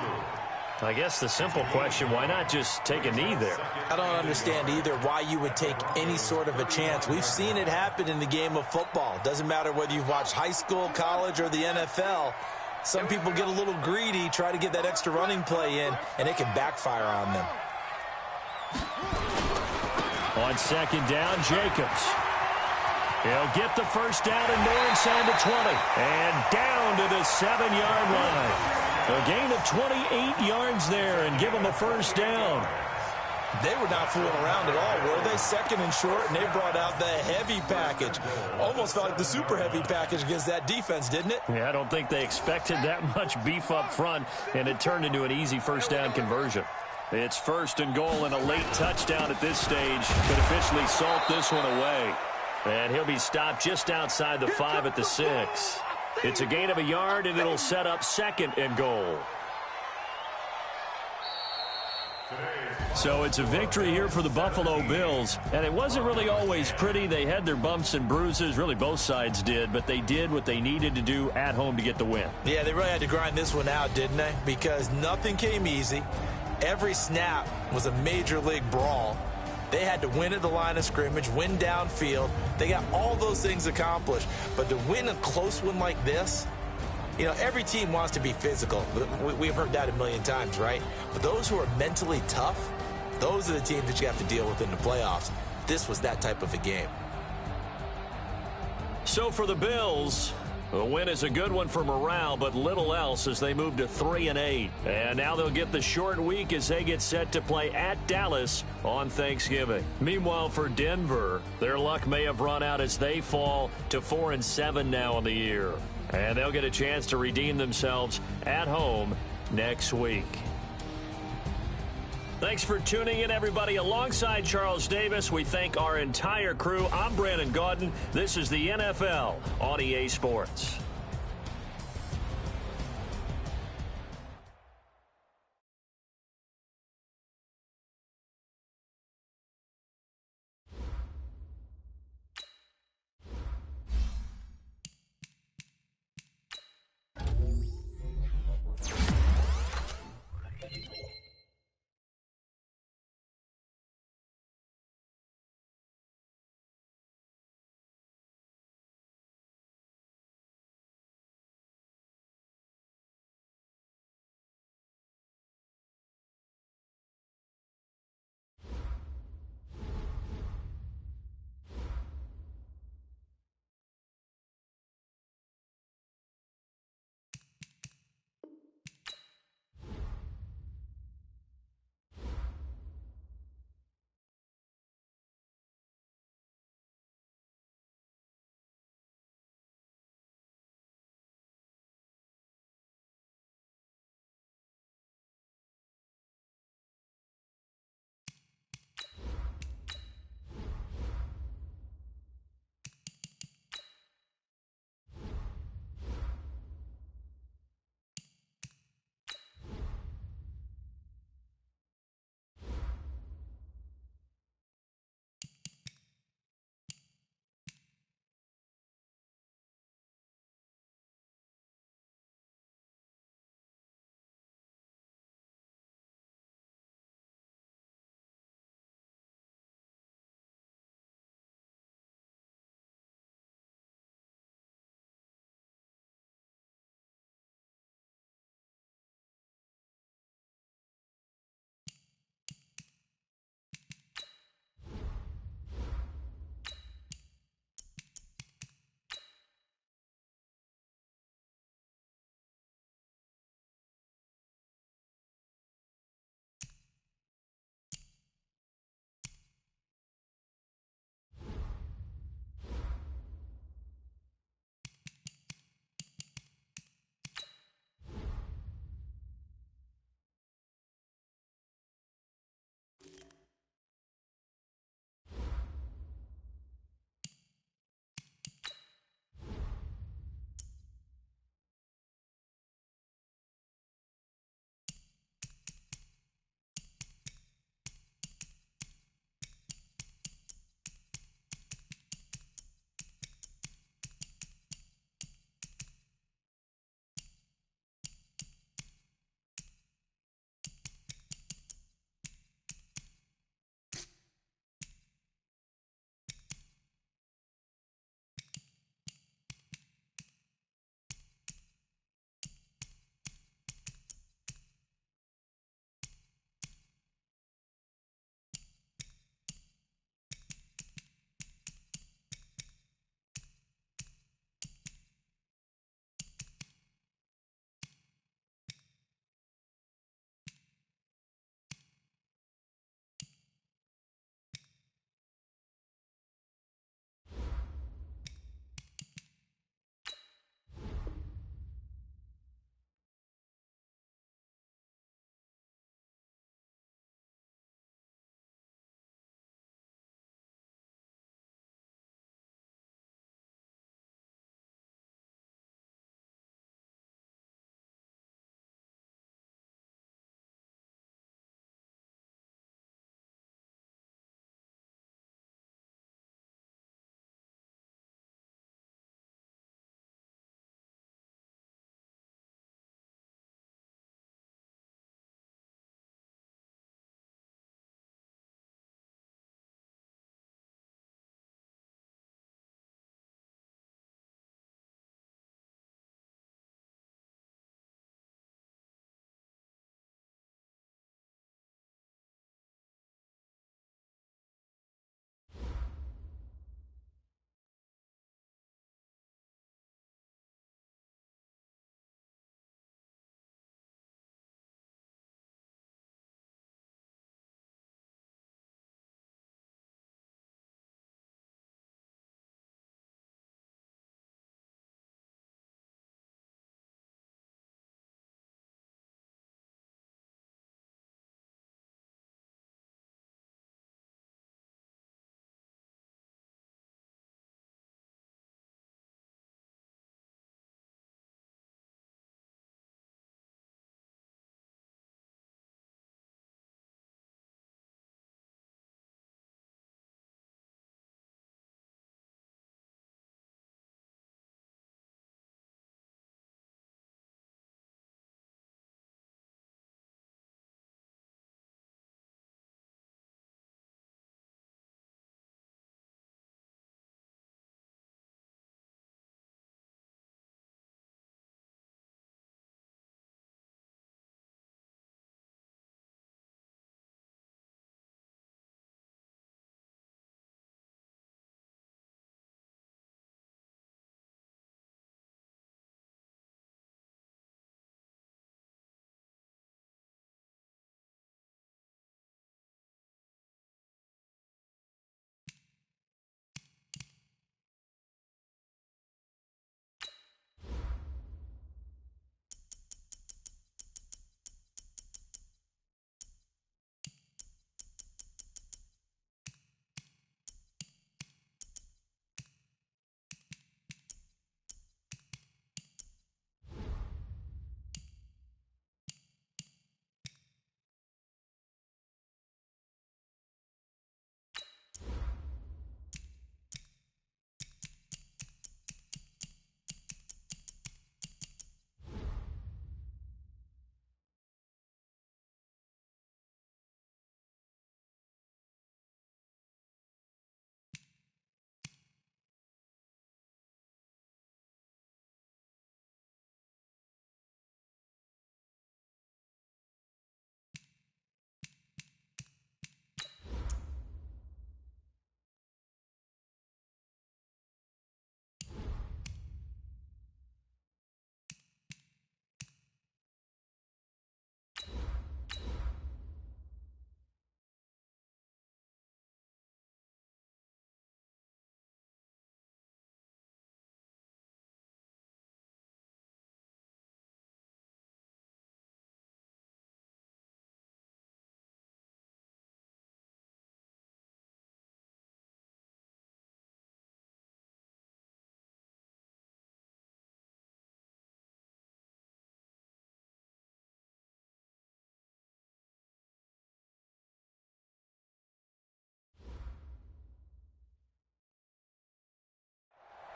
I guess the simple question, why not just take a knee there? I don't understand either why you would take any sort of a chance. We've seen it happen in the game of football. Doesn't matter whether you've watched high school, college, or the NFL. Some people get a little greedy, try to get that extra running play in, and it can backfire on them. On 2nd down, Jacobs. He'll get the first down and more inside the 20. And down to the 7-yard line. A gain of 28 yards there and give them a first down. They were not fooling around at all, were they? 2nd and short, and they brought out the heavy package. Almost felt like the super heavy package against that defense, didn't it? Yeah, I don't think they expected that much beef up front, and it turned into an easy first down conversion. It's 1st and goal, and a late touchdown at this stage could officially salt this one away. And he'll be stopped just outside the 5 at the 6. It's a gain of a yard, and it'll set up 2nd and goal. So it's a victory here for the Buffalo Bills. And it wasn't really always pretty. They had their bumps and bruises. Really, both sides did. But they did what they needed to do at home to get the win. Yeah, they really had to grind this one out, didn't they? Because nothing came easy. Every snap was a major league brawl. They had to win at the line of scrimmage, win downfield. They got all those things accomplished. But to win a close one like this, you know, every team wants to be physical. We've heard that a million times, right? But those who are mentally tough, those are the teams that you have to deal with in the playoffs. This was that type of a game. So for the Bills, the win is a good one for morale, but little else as they move to 3-8. And now they'll get the short week as they get set to play at Dallas on Thanksgiving. Meanwhile, for Denver, their luck may have run out as they fall to 4-7 now in the year. And they'll get a chance to redeem themselves at home next week. Thanks for tuning in, everybody. Alongside Charles Davis, we thank our entire crew. I'm Brandon Gaudin. This is the NFL on EA Sports.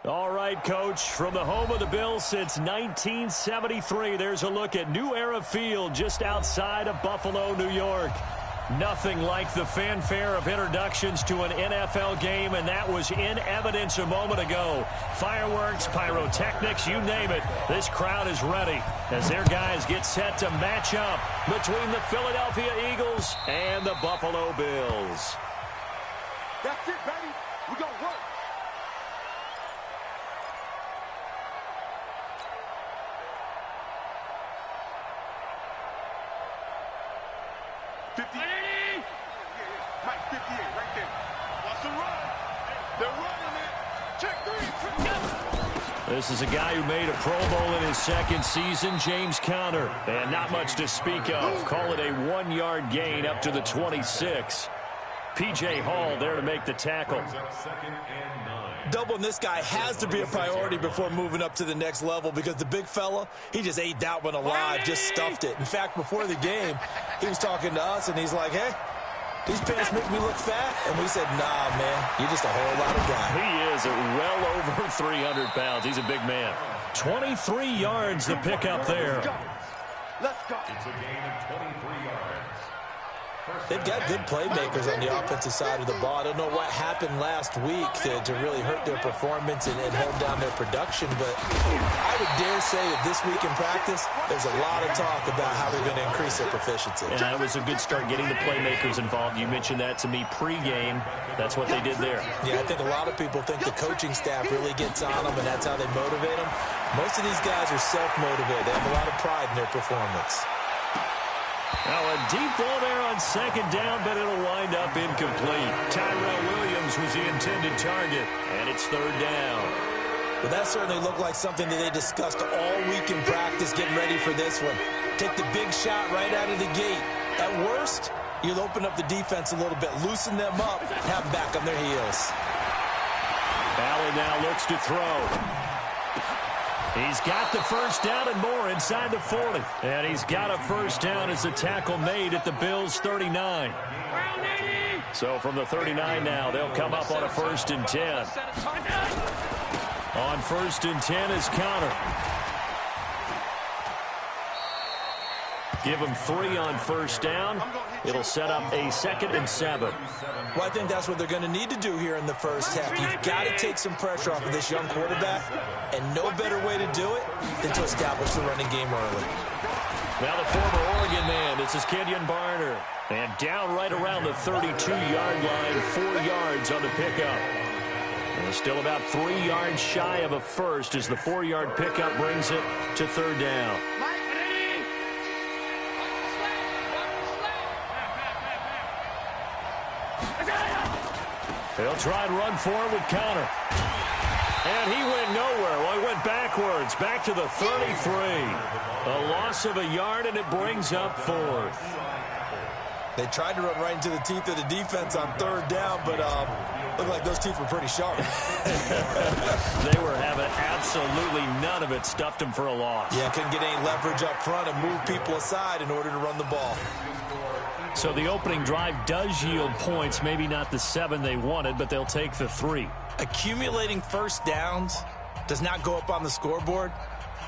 All right, Coach, from the home of the Bills since 1973, there's a look at New Era Field just outside of Buffalo, New York. Nothing like the fanfare of introductions to an NFL game, and that was in evidence a moment ago. Fireworks, pyrotechnics, you name it. This crowd is ready as their guys get set to match up between the Philadelphia Eagles and the Buffalo Bills. That's it, baby. We gonna work. Mike, 58, right there. Watch the run. They're running it. Check three. This is a guy who made a Pro Bowl in his second season, James Conner. And not much to speak of. Call it a 1-yard gain up to the 26. P.J. Hall there to make the tackle. Doubling this guy has to be a priority before moving up to the next level because the big fella, he just ate that one alive, just stuffed it. In fact, before the game, he was talking to us, and he's like, hey, these pants make me look fat. And we said, nah, man, you're just a whole lot of guy. He is at well over 300 pounds. He's a big man. 23 yards to pick up there. Let's go. It's a gain of 23 yards. They've got good playmakers on the offensive side of the ball. I don't know what happened last week to really hurt their performance and hold down their production, but I would dare say that this week in practice, there's a lot of talk about how they're going to increase their proficiency. And that was a good start getting the playmakers involved. You mentioned that to me pregame. That's what they did there. Yeah, I think a lot of people think the coaching staff really gets on them, and that's how they motivate them. Most of these guys are self-motivated. They have a lot of pride in their performance. Now a deep ball there on second down, but it'll wind up incomplete. Tyrell Williams was the intended target, and it's third down. Well, that certainly looked like something that they discussed all week in practice, getting ready for this one. Take the big shot right out of the gate. At worst, you'll open up the defense a little bit, loosen them up, and have them back on their heels. Allen now looks to throw. He's got the first down and more inside the 40. And he's got a first down as the tackle made at the Bills' 39. So from the 39 now, they'll come up on a 1st and 10. On 1st and 10 is Conner. Give him 3 on first down. It'll set up a 2nd and 7. Well, I think that's what they're going to need to do here in the first half. You've got to take some pressure off of this young quarterback, and no better way to do it than to establish the running game early. Now the former Oregon man, this is Kenyon Barner. And down right around the 32-yard line, 4 yards on the pickup. And still about 3 yards shy of a first as the 4-yard pickup brings it to third down. They'll try and run for it with Conner. And he went nowhere. Well, he went backwards, back to the 33. A loss of a yard, and it brings up 4th. They tried to run right into the teeth of the defense on third down, but looked like those teeth were pretty sharp. They were having absolutely none of it. Stuffed them for a loss. Yeah, couldn't get any leverage up front and move people aside in order to run the ball. So the opening drive does yield points, maybe not the 7 they wanted, but they'll take the 3. Accumulating first downs does not go up on the scoreboard,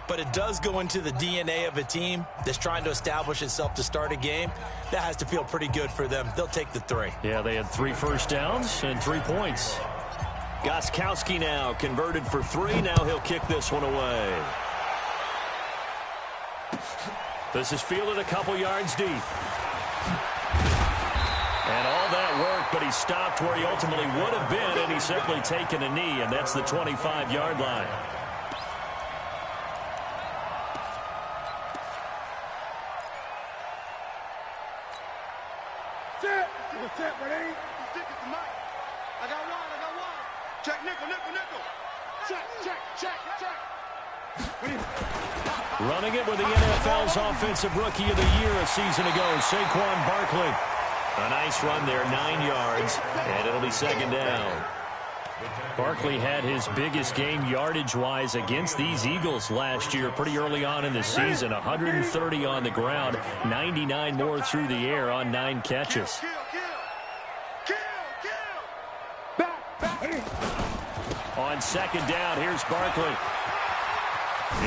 but it does go into the DNA of a team that's trying to establish itself to start a game. That has to feel pretty good for them. They'll take the 3. Yeah, they had 3 first downs and 3 points. Gostkowski now converted for 3. Now he'll kick this one away. This is fielded a couple yards deep. And all that work, but he stopped where he ultimately would have been, and he's simply taken a knee, and that's the 25-yard line. Set, ready? Stick it to Mike. I got one. Check, nickel. Check. Running it with the NFL's Offensive Rookie of the Year a season ago, Saquon Barkley. A nice run there, 9 yards, and it'll be 2nd down. Barkley had his biggest game yardage-wise against these Eagles last year pretty early on in the season. 130 on the ground, 99 more through the air on 9 catches. On second down, here's Barkley.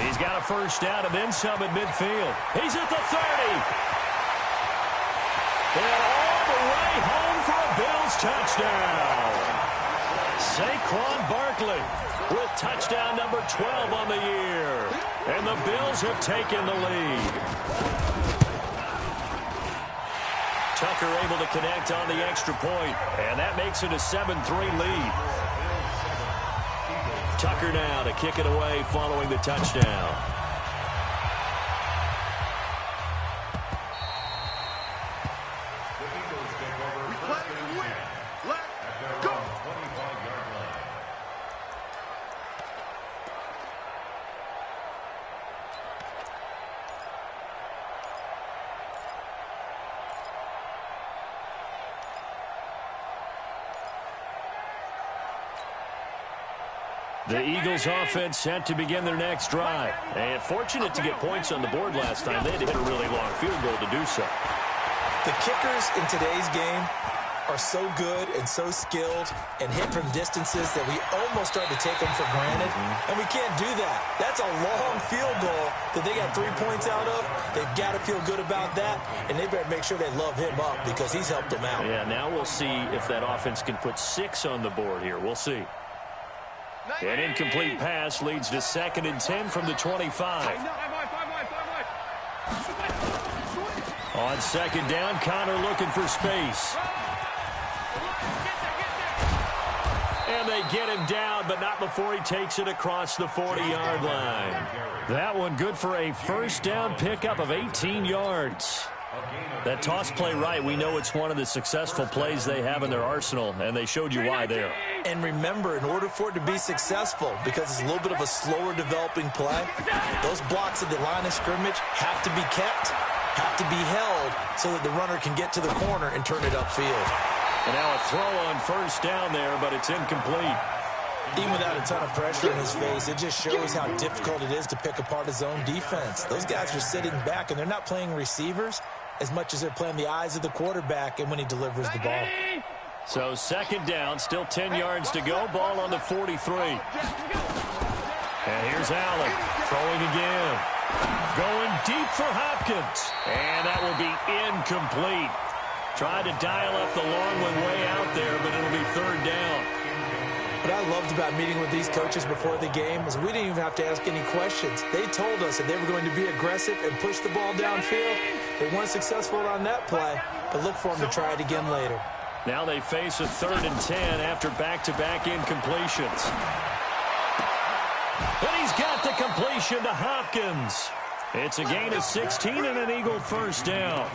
He's got a first down and then some at midfield. He's at the 30. And all the way home for a Bills touchdown. Saquon Barkley with touchdown number 12 on the year. And the Bills have taken the lead. Tucker able to connect on the extra point, and that makes it a 7-3 lead. Tucker now to kick it away following the touchdown. We play to win. Let's go. The Eagles offense set to begin their next drive. And fortunate to get points on the board last time. They had to hit a really long field goal to do so. The kickers in today's game are so good and so skilled and hit from distances that we almost start to take them for granted. And we can't do that. That's a long field goal that they got 3 points out of. They've got to feel good about that, and they better make sure they love him up because he's helped them out. Yeah, now we'll see if that offense can put 6 on the board here. We'll see. An incomplete pass leads to 2nd and 10 from the 25. On second down, Connor looking for space. And they get him down, but not before he takes it across the 40-yard line. That one good for a first down pickup of 18 yards. That toss play right, we know it's one of the successful plays they have in their arsenal, and they showed you why there. And remember, in order for it to be successful, because it's a little bit of a slower developing play, those blocks at the line of scrimmage have to be kept, have to be held, so that the runner can get to the corner and turn it upfield. And now a throw on first down there, but it's incomplete. Even without a ton of pressure in his face, it just shows how difficult it is to pick apart his own defense. Those guys are sitting back, and they're not playing receivers as much as they're playing the eyes of the quarterback and when he delivers the ball. So second down, still 10 yards to go. Ball on the 43. And here's Allen throwing again. Going deep for Hopkins. And that will be incomplete. Tried to dial up the long one way out there, but it'll be third down. What I loved about meeting with these coaches before the game is we didn't even have to ask any questions. They told us that they were going to be aggressive and push the ball downfield. They weren't successful on that play, but look for them to try it again later. Now they face a 3rd and 10 after back-to-back incompletions. And he's got the completion to Hopkins. It's a gain of 16 and an Eagle first down.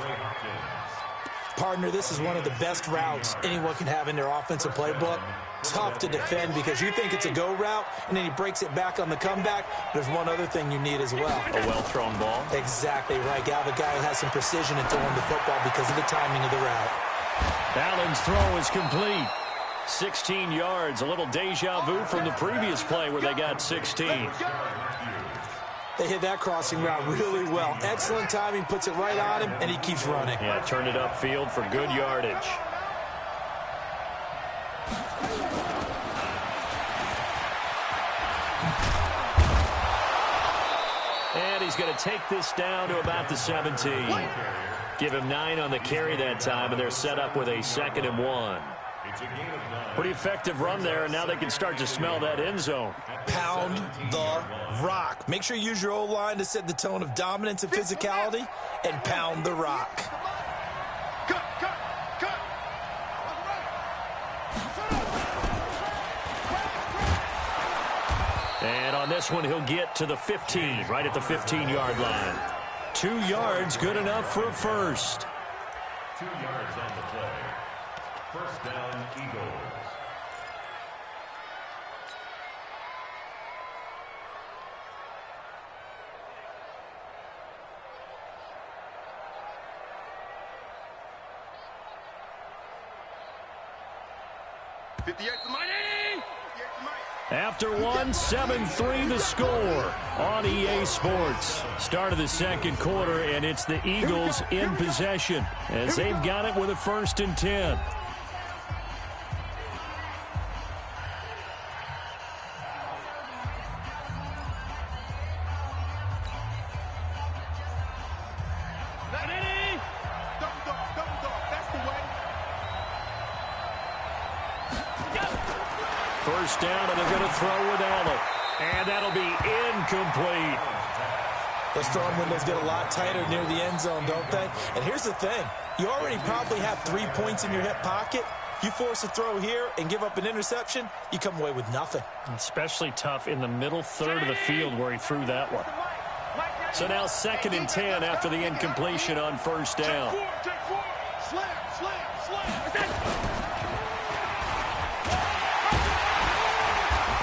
Partner, this is one of the best routes anyone can have in their offensive playbook. Tough to defend because you think it's a go route, and then he breaks it back on the comeback. There's one other thing you need as well. A well-thrown ball. Exactly right. You have a guy who has some precision in throwing the football because of the timing of the route. Allen's throw is complete. 16 yards, a little deja vu from the previous play where they got 16. They hit that crossing route really well. Excellent timing, puts it right on him, and he keeps running. Yeah, turned it upfield for good yardage. And he's going to take this down to about the 17. Give him 9 on the carry that time, and they're set up with a 2nd and 1. Pretty effective run there, and now they can start to smell that end zone. Pound the rock. Make sure you use your O-line to set the tone of dominance and physicality, and pound the rock. Cut, cut, cut. And on this one, he'll get to the 15, right at the 15-yard line. 2 yards, good enough for a first. 2 yards on the play. First down, Eagles. After one, 7-3 the score on EA Sports. Start of the second quarter, and it's the Eagles in possession as they've got it with a 1st and 10. first down, and they're going to throw with Allen. And that'll be incomplete. Those throwing windows get a lot tighter near the end zone, don't they? And here's the thing. You already probably have 3 points in your hip pocket. You force a throw here and give up an interception, you come away with nothing. Especially tough in the middle third of the field where he threw that one. So now 2nd and 10 after the incompletion on first down.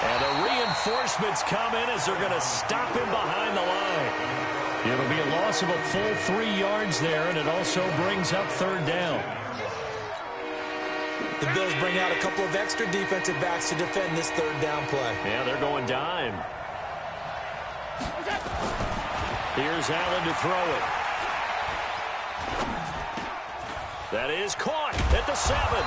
And the reinforcements come in as they're going to stop him behind the line. It'll be a loss of a full 3 yards there, and it also brings up 3rd down. The Bills bring out a couple of extra defensive backs to defend this 3rd down play. Yeah, they're going dime. Here's Allen to throw it. That is caught at the 7.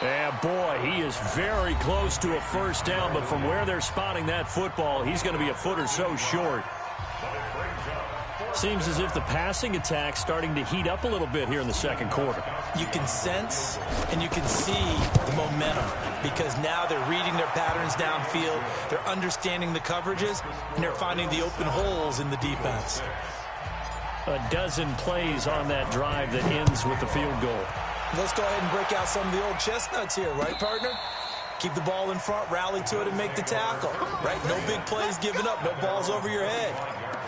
And boy, he is very close to a first down, but from where they're spotting that football, he's going to be a foot or so short. Seems as if the passing attack's starting to heat up a little bit here in the 2nd quarter. You can sense and you can see the momentum because now they're reading their patterns downfield, they're understanding the coverages, and they're finding the open holes in the defense. A dozen plays on that drive that ends with the field goal. Let's go ahead and break out some of the old chestnuts here, right, partner? Keep the ball in front, rally to it, and make the tackle, right? No big plays given up, no balls over your head.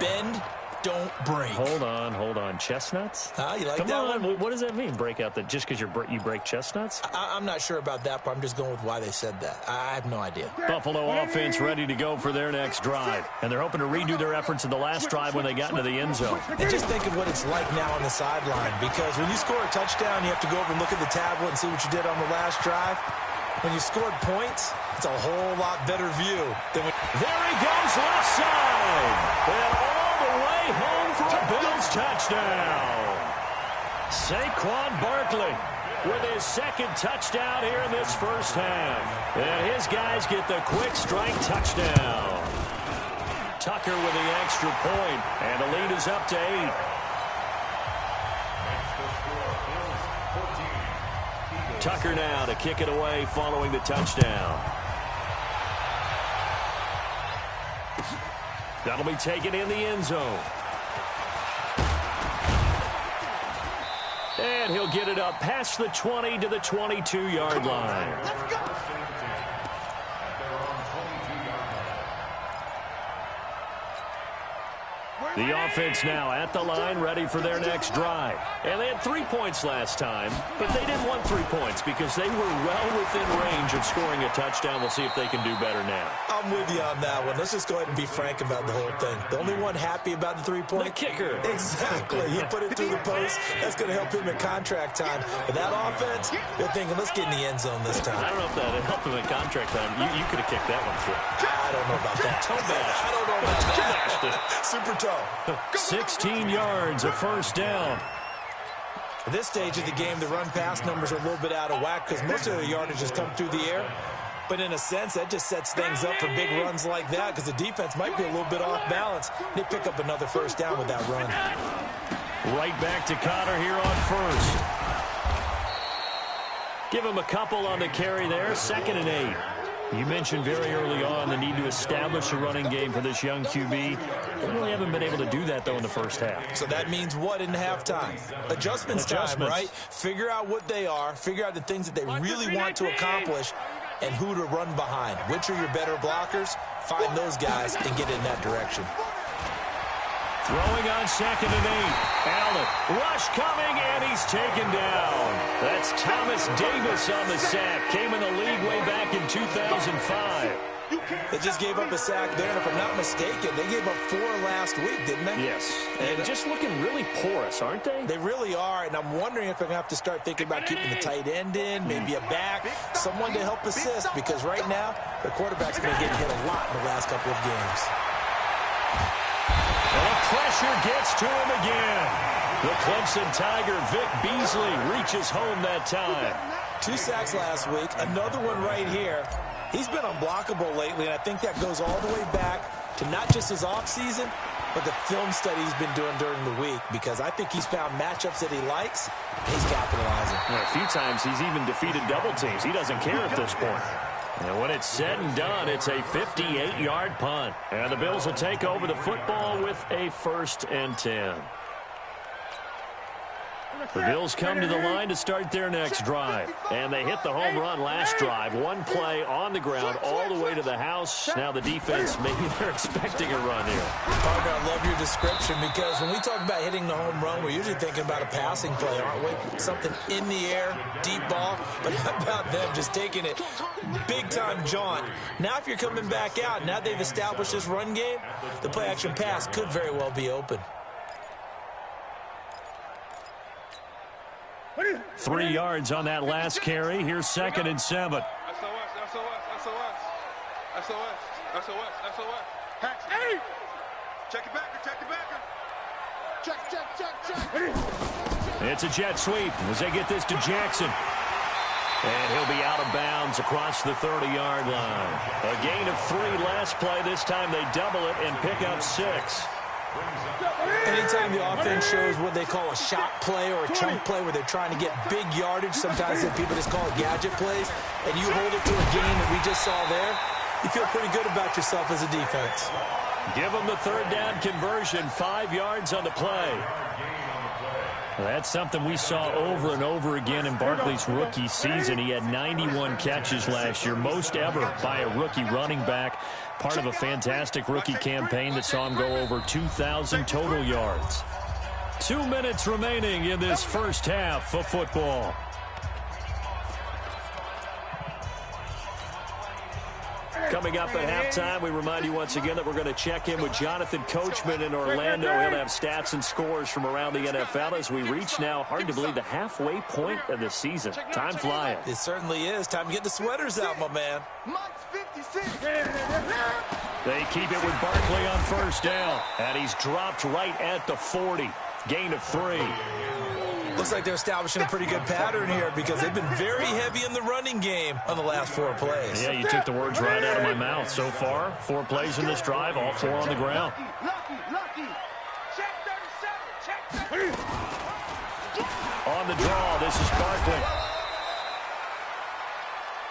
Bend, don't break. Hold on. Chestnuts? You like Come that on. one? What does that mean, break out? Just because you break chestnuts? I'm not sure about that, but I'm just going with why they said that. I have no idea. Buffalo offense ready to go for their next drive. And they're hoping to redo their efforts in the last drive when they got into the end zone. And just think of what it's like now on the sideline, because when you score a touchdown, you have to go over and look at the tablet and see what you did on the last drive. When you scored points, it's a whole lot better view than when... There he goes left side. And all the way home for a Bills touchdown. Saquon Barkley with his 2nd touchdown here in this first half. And his guys get the quick strike touchdown. Tucker with the extra point, and the lead is up to 8. Tucker now to kick it away following the touchdown. That'll be taken in the end zone. And he'll get it up past the 20 to the 22-yard line. Let's go. The offense now at the line, ready for their next drive. And they had 3 points last time, but they didn't want 3 points because they were well within range of scoring a touchdown. We'll see if they can do better now. I'm with you on that one. Let's just go ahead and be frank about the whole thing. The only one happy about the 3-point? The kicker. Exactly. He put it through the post. That's going to help him in contract time. But that offense, they're thinking, let's get in the end zone this time. I don't know if that helped him in contract time. You could have kicked that one through. I don't know about that. Toe bash. I don't know about that. Super toe. 16 yards, a first down. At this stage of the game, the run-pass numbers are a little bit out of whack because most of the yardage has come through the air. But in a sense, that just sets things up for big runs like that because the defense might be a little bit off balance. They pick up another first down with that run. Right back to Connor here on first. Give him a couple on the carry there, 2nd and 8. You mentioned very early on the need to establish a running game for this young QB. They really haven't been able to do that, though, in the first half. So that means what in halftime? Adjustments time, right? Figure out what they are, figure out the things that they really want to accomplish, and who to run behind. Which are your better blockers? Find those guys and get in that direction. Throwing on 2nd and 8. Allen, rush coming, and he's taken down. That's Thomas Davis on the sack. Came in the league way back in 2005. They just gave up a sack there, and if I'm not mistaken, they gave up 4 last week, didn't they? Yes. And just looking really porous, aren't they? They really are, and I'm wondering if I'm going to have to start thinking about keeping the tight end in, maybe a back, someone to help assist, because right now, the quarterback's been getting hit a lot in the last couple of games. And the pressure gets to him again. The Clemson Tiger, Vic Beasley, reaches home that time. 2 sacks last week, another one right here. He's been unblockable lately, and I think that goes all the way back to not just his offseason, but the film study he's been doing during the week, because I think he's found matchups that he likes, and he's capitalizing. A few times he's even defeated double teams. He doesn't care at this point. And when it's said and done, it's a 58-yard punt. And the Bills will take over the football with a 1st and 10. The Bills come to the line to start their next drive. And they hit the home run last drive. One play on the ground all the way to the house. Now the defense, maybe they're expecting a run here. Partner, I love your description because when we talk about hitting the home run, we're usually thinking about a passing play, aren't we? Something in the air, deep ball. But how about them just taking it big-time jaunt? Now if you're coming back out, now they've established this run game, the play-action pass could very well be open. 3 yards on that last carry. Here's 2nd and 7. SOS. Hey! Check it back. Check. It's a jet sweep as they get this to Jackson. And he'll be out of bounds across the 30-yard line. A gain of 3 last play. This time they double it and pick up 6. Anytime the offense shows what they call a shot play or a chunk play where they're trying to get big yardage, sometimes people just call it gadget plays, and you hold it to a gain that we just saw there, you feel pretty good about yourself as a defense. Give them the 3rd down conversion, 5 yards on the play. Well, that's something we saw over and over again in Barkley's rookie season. He had 91 catches last year, most ever by a rookie running back. Part of a fantastic rookie campaign that saw him go over 2,000 total yards. 2 minutes remaining in this first half of football. Coming up at halftime, we remind you once again that we're going to check in with Jonathan Coachman in Orlando. He'll have stats and scores from around the NFL as we reach now, hard to believe, the halfway point of the season. Time flying. It certainly is. Time to get the sweaters out, my man. They keep it with Barkley on 1st down. And he's dropped right at the 40. Gain of 3. Looks like they're establishing a pretty good pattern here because they've been very heavy in the running game on the last 4 plays. Yeah, you took the words right out of my mouth. So far, 4 plays in this drive, all 4 on the ground. On the draw, this is Barkley.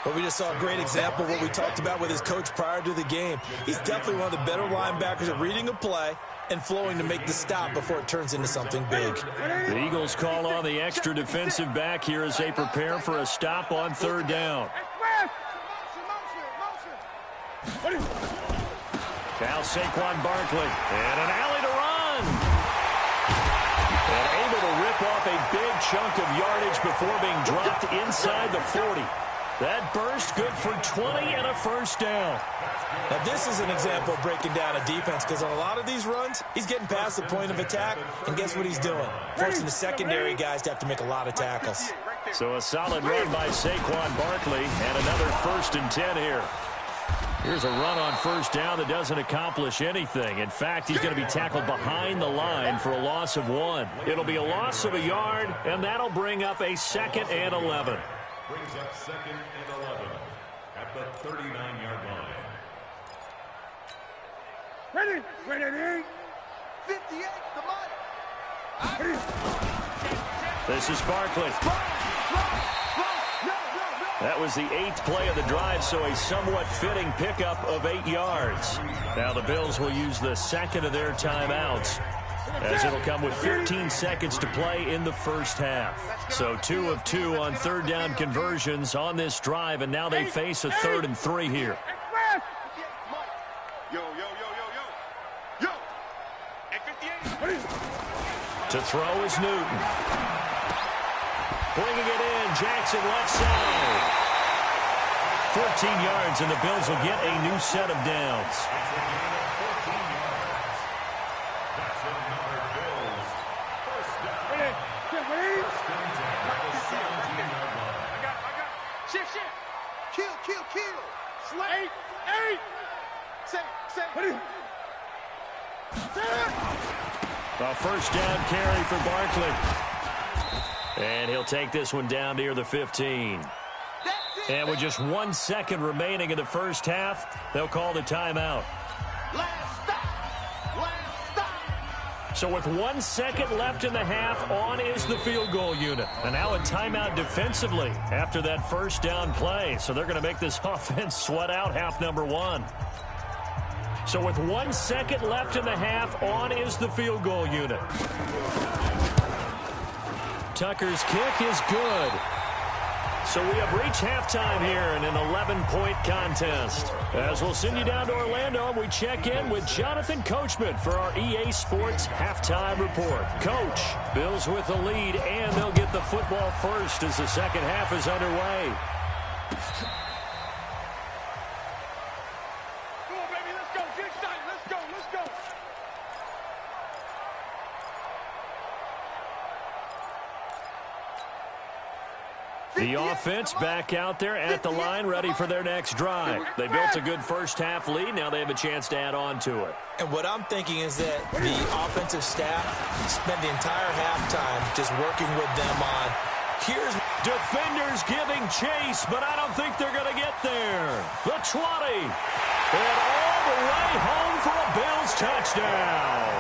But we just saw a great example of what we talked about with his coach prior to the game. He's definitely one of the better linebackers at reading a play and flowing to make the stop before it turns into something big. The Eagles call on the extra defensive back here as they prepare for a stop on 3rd down. Now Saquon Barkley, and an alley to run. And able to rip off a big chunk of yardage before being dropped inside the 40. That burst good for 20 and a 1st down. Now this is an example of breaking down a defense because on a lot of these runs, he's getting past the point of attack, and guess what he's doing? Forcing the secondary guys to have to make a lot of tackles. So a solid run by Saquon Barkley and another 1st and 10 here. Here's a run on 1st down that doesn't accomplish anything. In fact, he's going to be tackled behind the line for a loss of 1. It'll be a loss of a yard, and that'll bring up a 2nd and 11. Brings up 2nd and 11 at the 39-yard line. Ready, 58, the money. This is Barkley. That was the 8th play of the drive, so a somewhat fitting pickup of 8 yards. Now the Bills will use the 2nd of their timeouts, as it'll come with 15 seconds to play in the first half. So 2 of 2 on 3rd down conversions on this drive, and now they face a 3rd and 3 here. To throw is Newton. Bringing it in, Jackson left side. 14 yards, and the Bills will get a new set of downs. Kill. Slay. 8. Say. A 1st down carry for Barkley. And he'll take this one down near the 15. And with just 1 second remaining in the first half, they'll call the timeout. Last stop. So with 1 second left in the half, on is the field goal unit. And now a timeout defensively after that first down play. So they're going to make this offense sweat out half number one. So with 1 second left in the half, on is the field goal unit. Tucker's kick is good. So we have reached halftime here in an 11-point contest. As we'll send you down to Orlando, we check in with Jonathan Coachman for our EA Sports Halftime Report. Coach, Bills with the lead, and they'll get the football first as the second half is underway. Come on, baby, let's go. Get excited. Let's go. Let's go. The offense back out there at the line, ready for their next drive. They built a good first-half lead. Now they have a chance to add on to it. And what I'm thinking is that the offensive staff spent the entire halftime just working with them on, here's... Defenders giving chase, but I don't think they're going to get there. The 20. And all the way home for a Bills touchdown.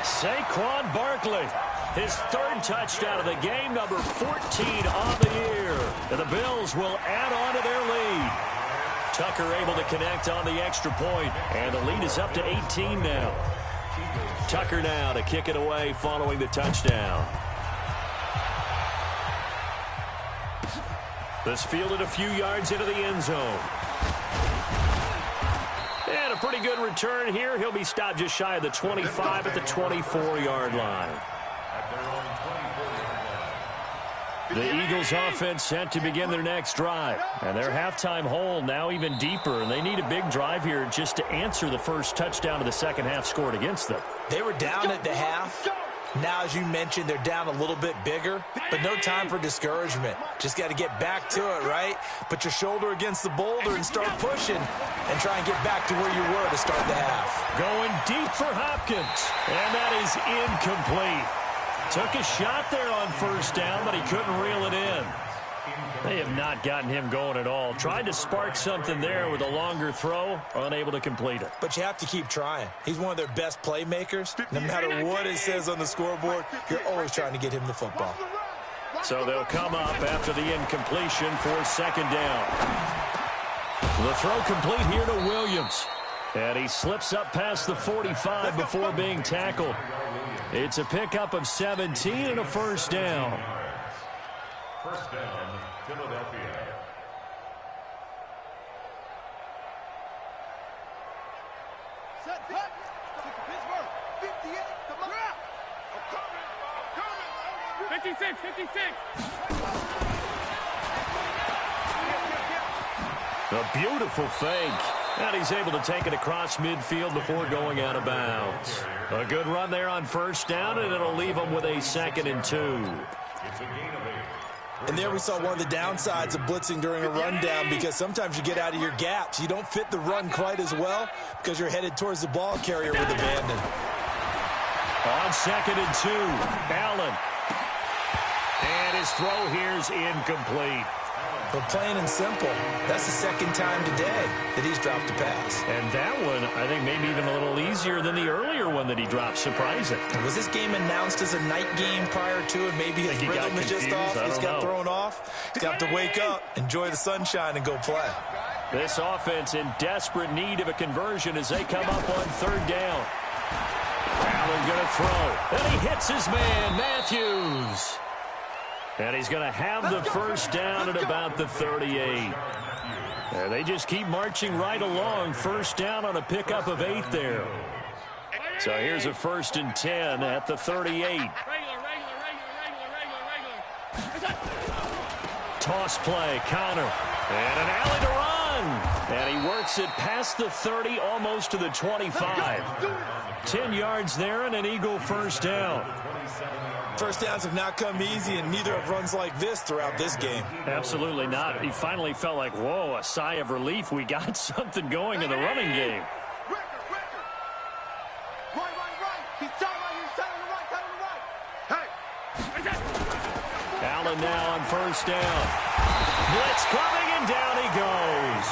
Saquon Barkley. His third touchdown of the game, number 14 on the year. And the Bills will add on to their lead. Tucker able to connect on the extra point, and the lead is up to 18 now. Tucker now to kick it away following the touchdown. This fielded a few yards into the end zone. And a pretty good return here. He'll be stopped just shy of the 25 at the 24-yard line. The Eagles offense set to begin their next drive. And their halftime hole now even deeper. And they need a big drive here just to answer the first touchdown of the second half scored against them. They were down at the half. Now, as you mentioned, they're down a little bit bigger, but no time for discouragement. Just got to get back to it, right? Put your shoulder against the boulder and start pushing and try and get back to where you were to start the half. Going deep for Hopkins, and that is incomplete. Took a shot there on first down, but he couldn't reel it in. They have not gotten him going at all. Tried to spark something there with a longer throw, unable to complete it. But you have to keep trying. He's one of their best playmakers. No matter what it says on the scoreboard, you're always trying to get him the football. So they'll come up after the incompletion for second down. The throw complete here to Williams. And he slips up past the 45 before being tackled. It's a pickup of 17 and a first down. First down, Philadelphia. Set, back. Pittsburgh. 58. Come on. I'm coming. 56, 56. A beautiful fake. And he's able to take it across midfield before going out of bounds. A good run there on first down, and it'll leave him with a 2nd and 2. It's a gain of 8. And there we saw one of the downsides of blitzing during a rundown, because sometimes you get out of your gaps. You don't fit the run quite as well because you're headed towards the ball carrier with abandon. On 2nd and 2, Allen. And his throw here's incomplete. But plain and simple, that's the second time today that he's dropped a pass. And that one, I think, maybe even a little easier than the earlier one that he dropped. Surprising. Was this game announced as a night game prior to it? Maybe his rhythm is just off. He's got thrown off. He's got to wake up, enjoy the sunshine, and go play. This offense in desperate need of a conversion as they come up on third down. Allen going to throw. And he hits his man, Matthews. And he's going to have the first down at about the 38. And they just keep marching right along. First down on a pickup of 8 there. So here's a 1st and 10 at the 38. Toss play, Connor. And an alley to run. And he works it past the 30, almost to the 25. 10 yards there and an Eagle first down. First downs have not come easy, and neither have runs like this throughout this game. Absolutely not. He finally felt like, whoa, a sigh of relief. We got something going in the running game. Allen now on first down. Blitz coming, and down he goes.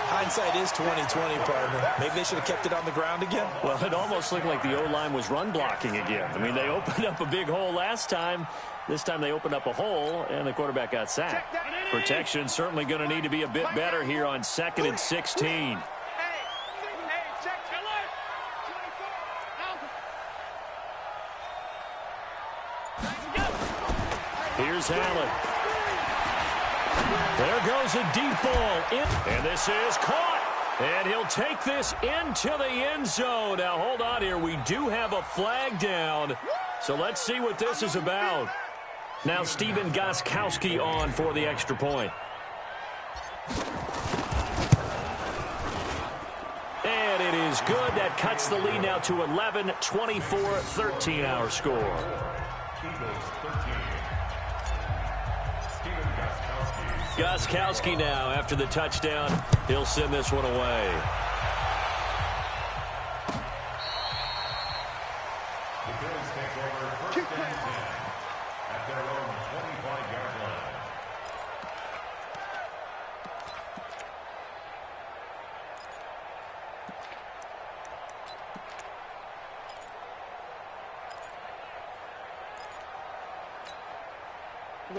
Hindsight is 20/20, partner. Maybe they should have kept it on the ground again. Well, it almost looked like the O-line was run blocking again. I mean, they opened up a big hole last time. This time they opened up a hole, and the quarterback got sacked. Protection certainly going to need to be a bit better here on 2nd and 16. Here's Allen. There goes a deep ball. And this is caught. And he'll take this into the end zone. Now, hold on here. We do have a flag down. So let's see what this is about. Now, Stephen Gostkowski on for the extra point. And it is good. That cuts the lead now to 11, 24, 13 our score. Eagles 13. Stephen Gostkowski. Gostkowski now, after the touchdown, he'll send this one away. The Bills take over 1st and 10 at their own 25-yard line.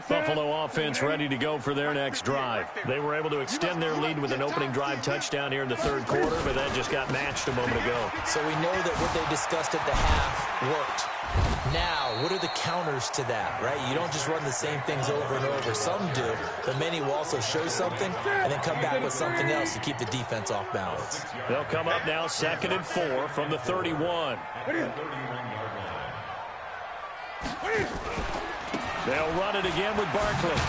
Buffalo offense ready to go for their next drive. They were able to extend their lead with an opening drive touchdown here in the 3rd quarter, but that just got matched a moment ago. So we know that what they discussed at the half worked. Now, what are the counters to that, right? You don't just run the same things over and over. Some do, but many will also show something and then come back with something else to keep the defense off balance. They'll come up now 2nd and 4 from the 31. They'll run it again with Barkley.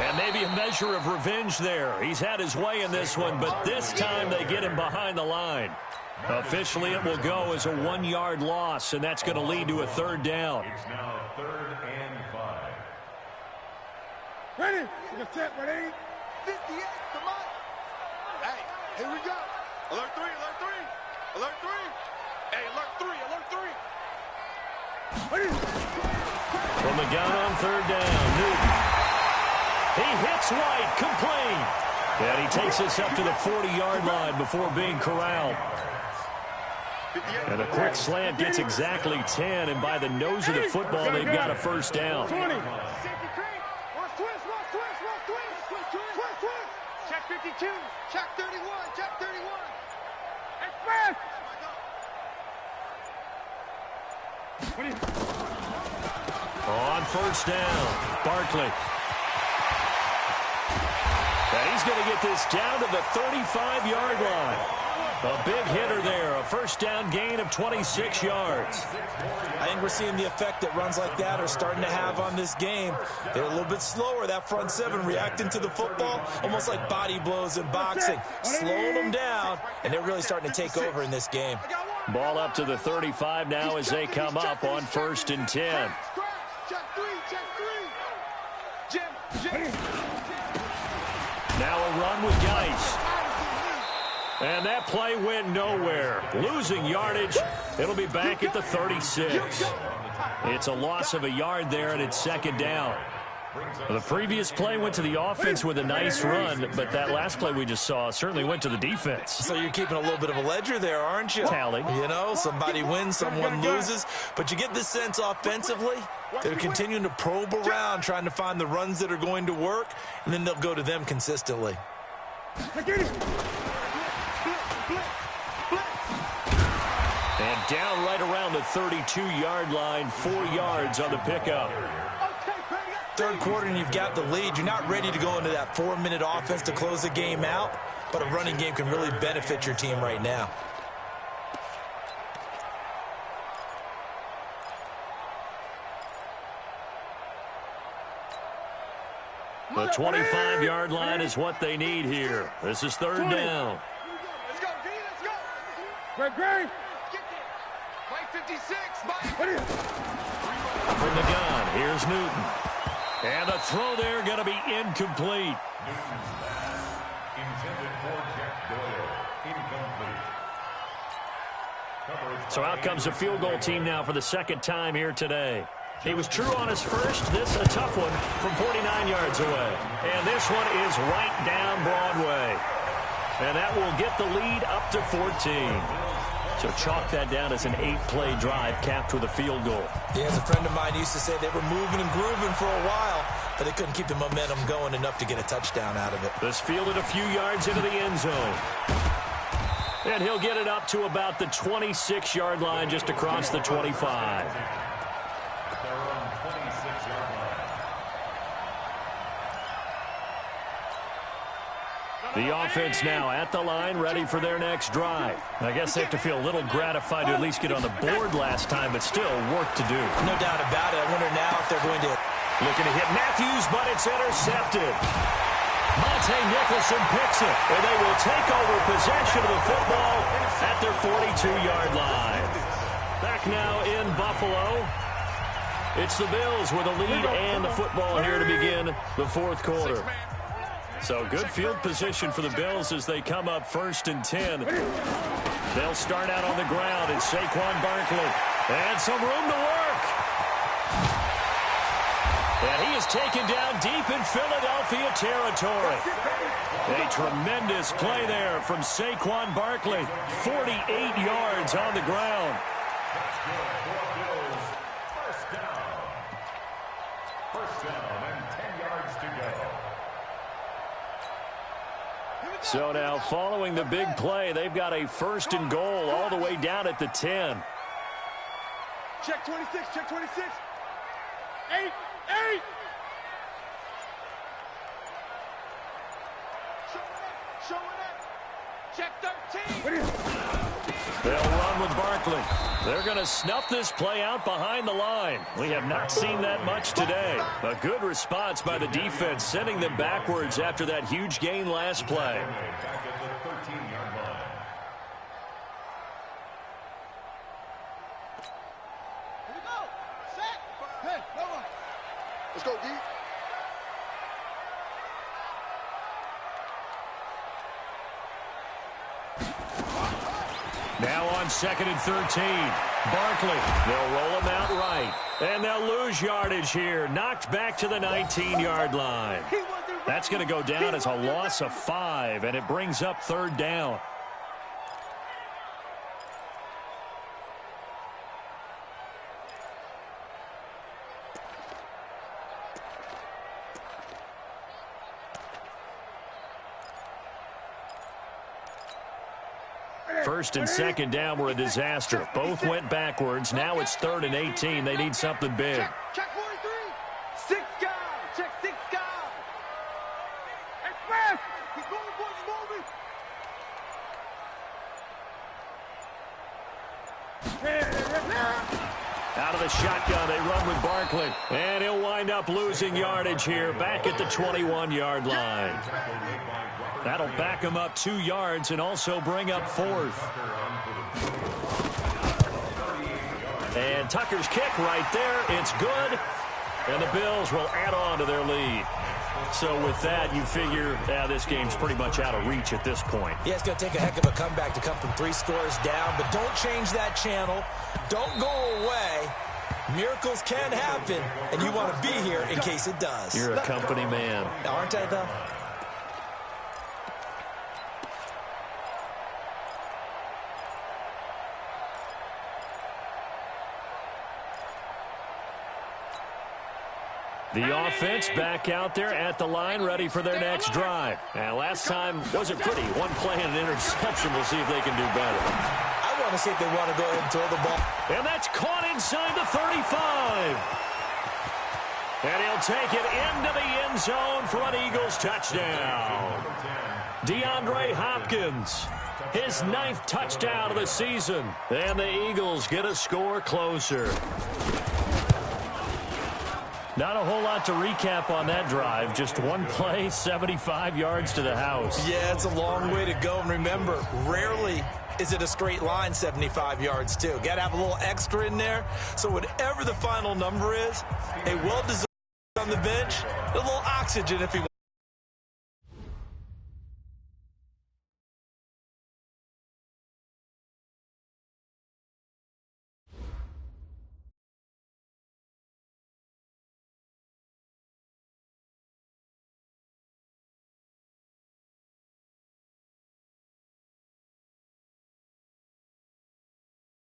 And maybe a measure of revenge there. He's had his way in this one, but this time they get him behind the line. Officially, it will go as a 1-yard loss, and that's going to lead to a 3rd down. It's now 3rd and 5. Ready? Ready? 58, come on. Hey, here we go. Alert 3, alert 3. Alert 3. Hey, alert 3, alert 3. Ready? From the gun on 3rd down, Newton. He hits White, complete. And he takes this up to the 40-yard line before being corralled. And a quick slant gets exactly 10, and by the nose of the football, they've got a 1st down. 20. Check 52. Check 31. Check 31. Express. On 1st down, Barkley. And he's going to get this down to the 35-yard line. A big hitter there, a 1st down gain of 26 yards. I think we're seeing the effect that runs like that are starting to have on this game. They're a little bit slower, that front 7 reacting to the football, almost like body blows in boxing, slowing them down, and they're really starting to take over in this game. Ball up to the 35 now as they come up on 1st and 10. Now a run with Geis. And that play went nowhere. Losing yardage. It'll be back at the 36. It's a loss of a yard there, and it's 2nd down. Well, the previous play went to the offense with a nice run, but that last play we just saw certainly went to the defense. So you're keeping a little bit of a ledger there, aren't you? Tally. You know, somebody wins, someone loses. But you get this sense offensively, they're continuing to probe around, trying to find the runs that are going to work, and then they'll go to them consistently. And down right around the 32-yard line, 4 yards on the pickup. 3rd quarter and you've got the lead. You're not ready to go into that 4-minute offense to close the game out, but a running game can really benefit your team right now. The 25-yard line is what they need here. This is 3rd down. Let's go, D, let's go. Great. Mike 56, Mike. From the gun, here's Newton. And the throw there going to be incomplete. Newton's pass intended for Jack Doyle. Incomplete. So out comes a field goal team now for the 2nd time here today. He was true on his first. This a tough one from 49 yards away. And this one is right down Broadway. And that will get the lead up to 14. So chalk that down as an 8-play drive capped with a field goal. Yeah, as a friend of mine used to say, they were moving and grooving for a while, but they couldn't keep the momentum going enough to get a touchdown out of it. This fielded a few yards into the end zone. And he'll get it up to about the 26-yard line, just across the 25. The offense now at the line, ready for their next drive. I guess they have to feel a little gratified to at least get on the board last time, but still work to do. No doubt about it. I wonder now if they're going to... Looking to hit Matthews, but it's intercepted. Monte Nicholson picks it, and they will take over possession of the football at their 42-yard line. Back now in Buffalo. It's the Bills with a lead and the football here to begin the fourth quarter. So good field position for the Bills as they come up 1st and 10. They'll start out on the ground, and Saquon Barkley. And some room to work. And he is taken down deep in Philadelphia territory. A tremendous play there from Saquon Barkley. 48 yards on the ground. First down and 10 yards to go. So now following the big play, they've got a 1st and goal all the way down at the 10. Check 26, check 26. 8. Show it up. Check 13. They'll run with Barkley. They're going to snuff this play out behind the line. We have not seen that much today. A good response by the defense, sending them backwards after that huge gain last play. Back at the 13-yard line. Here we go. Set. Hey, no one. Let's go, D. Now on 2nd and 13. Barkley, they'll roll him out right. And they'll lose yardage here. Knocked back to the 19-yard line. That's going to go down as a loss of 5, and it brings up 3rd down. First and second down were a disaster. Both went backwards. Now it's 3rd and 18. They need something big. Check 43. 6 guys. Check 6 guys. Express. He's moving, boys. He's moving. Out of the shotgun, they run with Barkley. And he'll wind up losing yardage here back at the 21-yard line. That'll back him up 2 yards and also bring up 4th. And Tucker's kick right there. It's good. And the Bills will add on to their lead. So with that, you figure this game's pretty much out of reach at this point. Yeah, it's going to take a heck of a comeback to come from 3 scores down, but don't change that channel. Don't go away. Miracles can happen, and you want to be here in case it does. You're a company man. Aren't I, though? The offense back out there at the line, ready for their next drive. And last time wasn't pretty. 1 play and an interception. We'll see if they can do better. I want to see if they want to go ahead and throw the ball. And that's caught inside the 35. And he'll take it into the end zone for an Eagles touchdown. DeAndre Hopkins, his 9th touchdown of the season. And the Eagles get a score closer. Not a whole lot to recap on that drive. Just 1 play, 75 yards to the house. Yeah, it's a long way to go. And remember, rarely is it a straight line 75 yards, too. Got to have a little extra in there. So whatever the final number is, a well-deserved on the bench, a little oxygen if he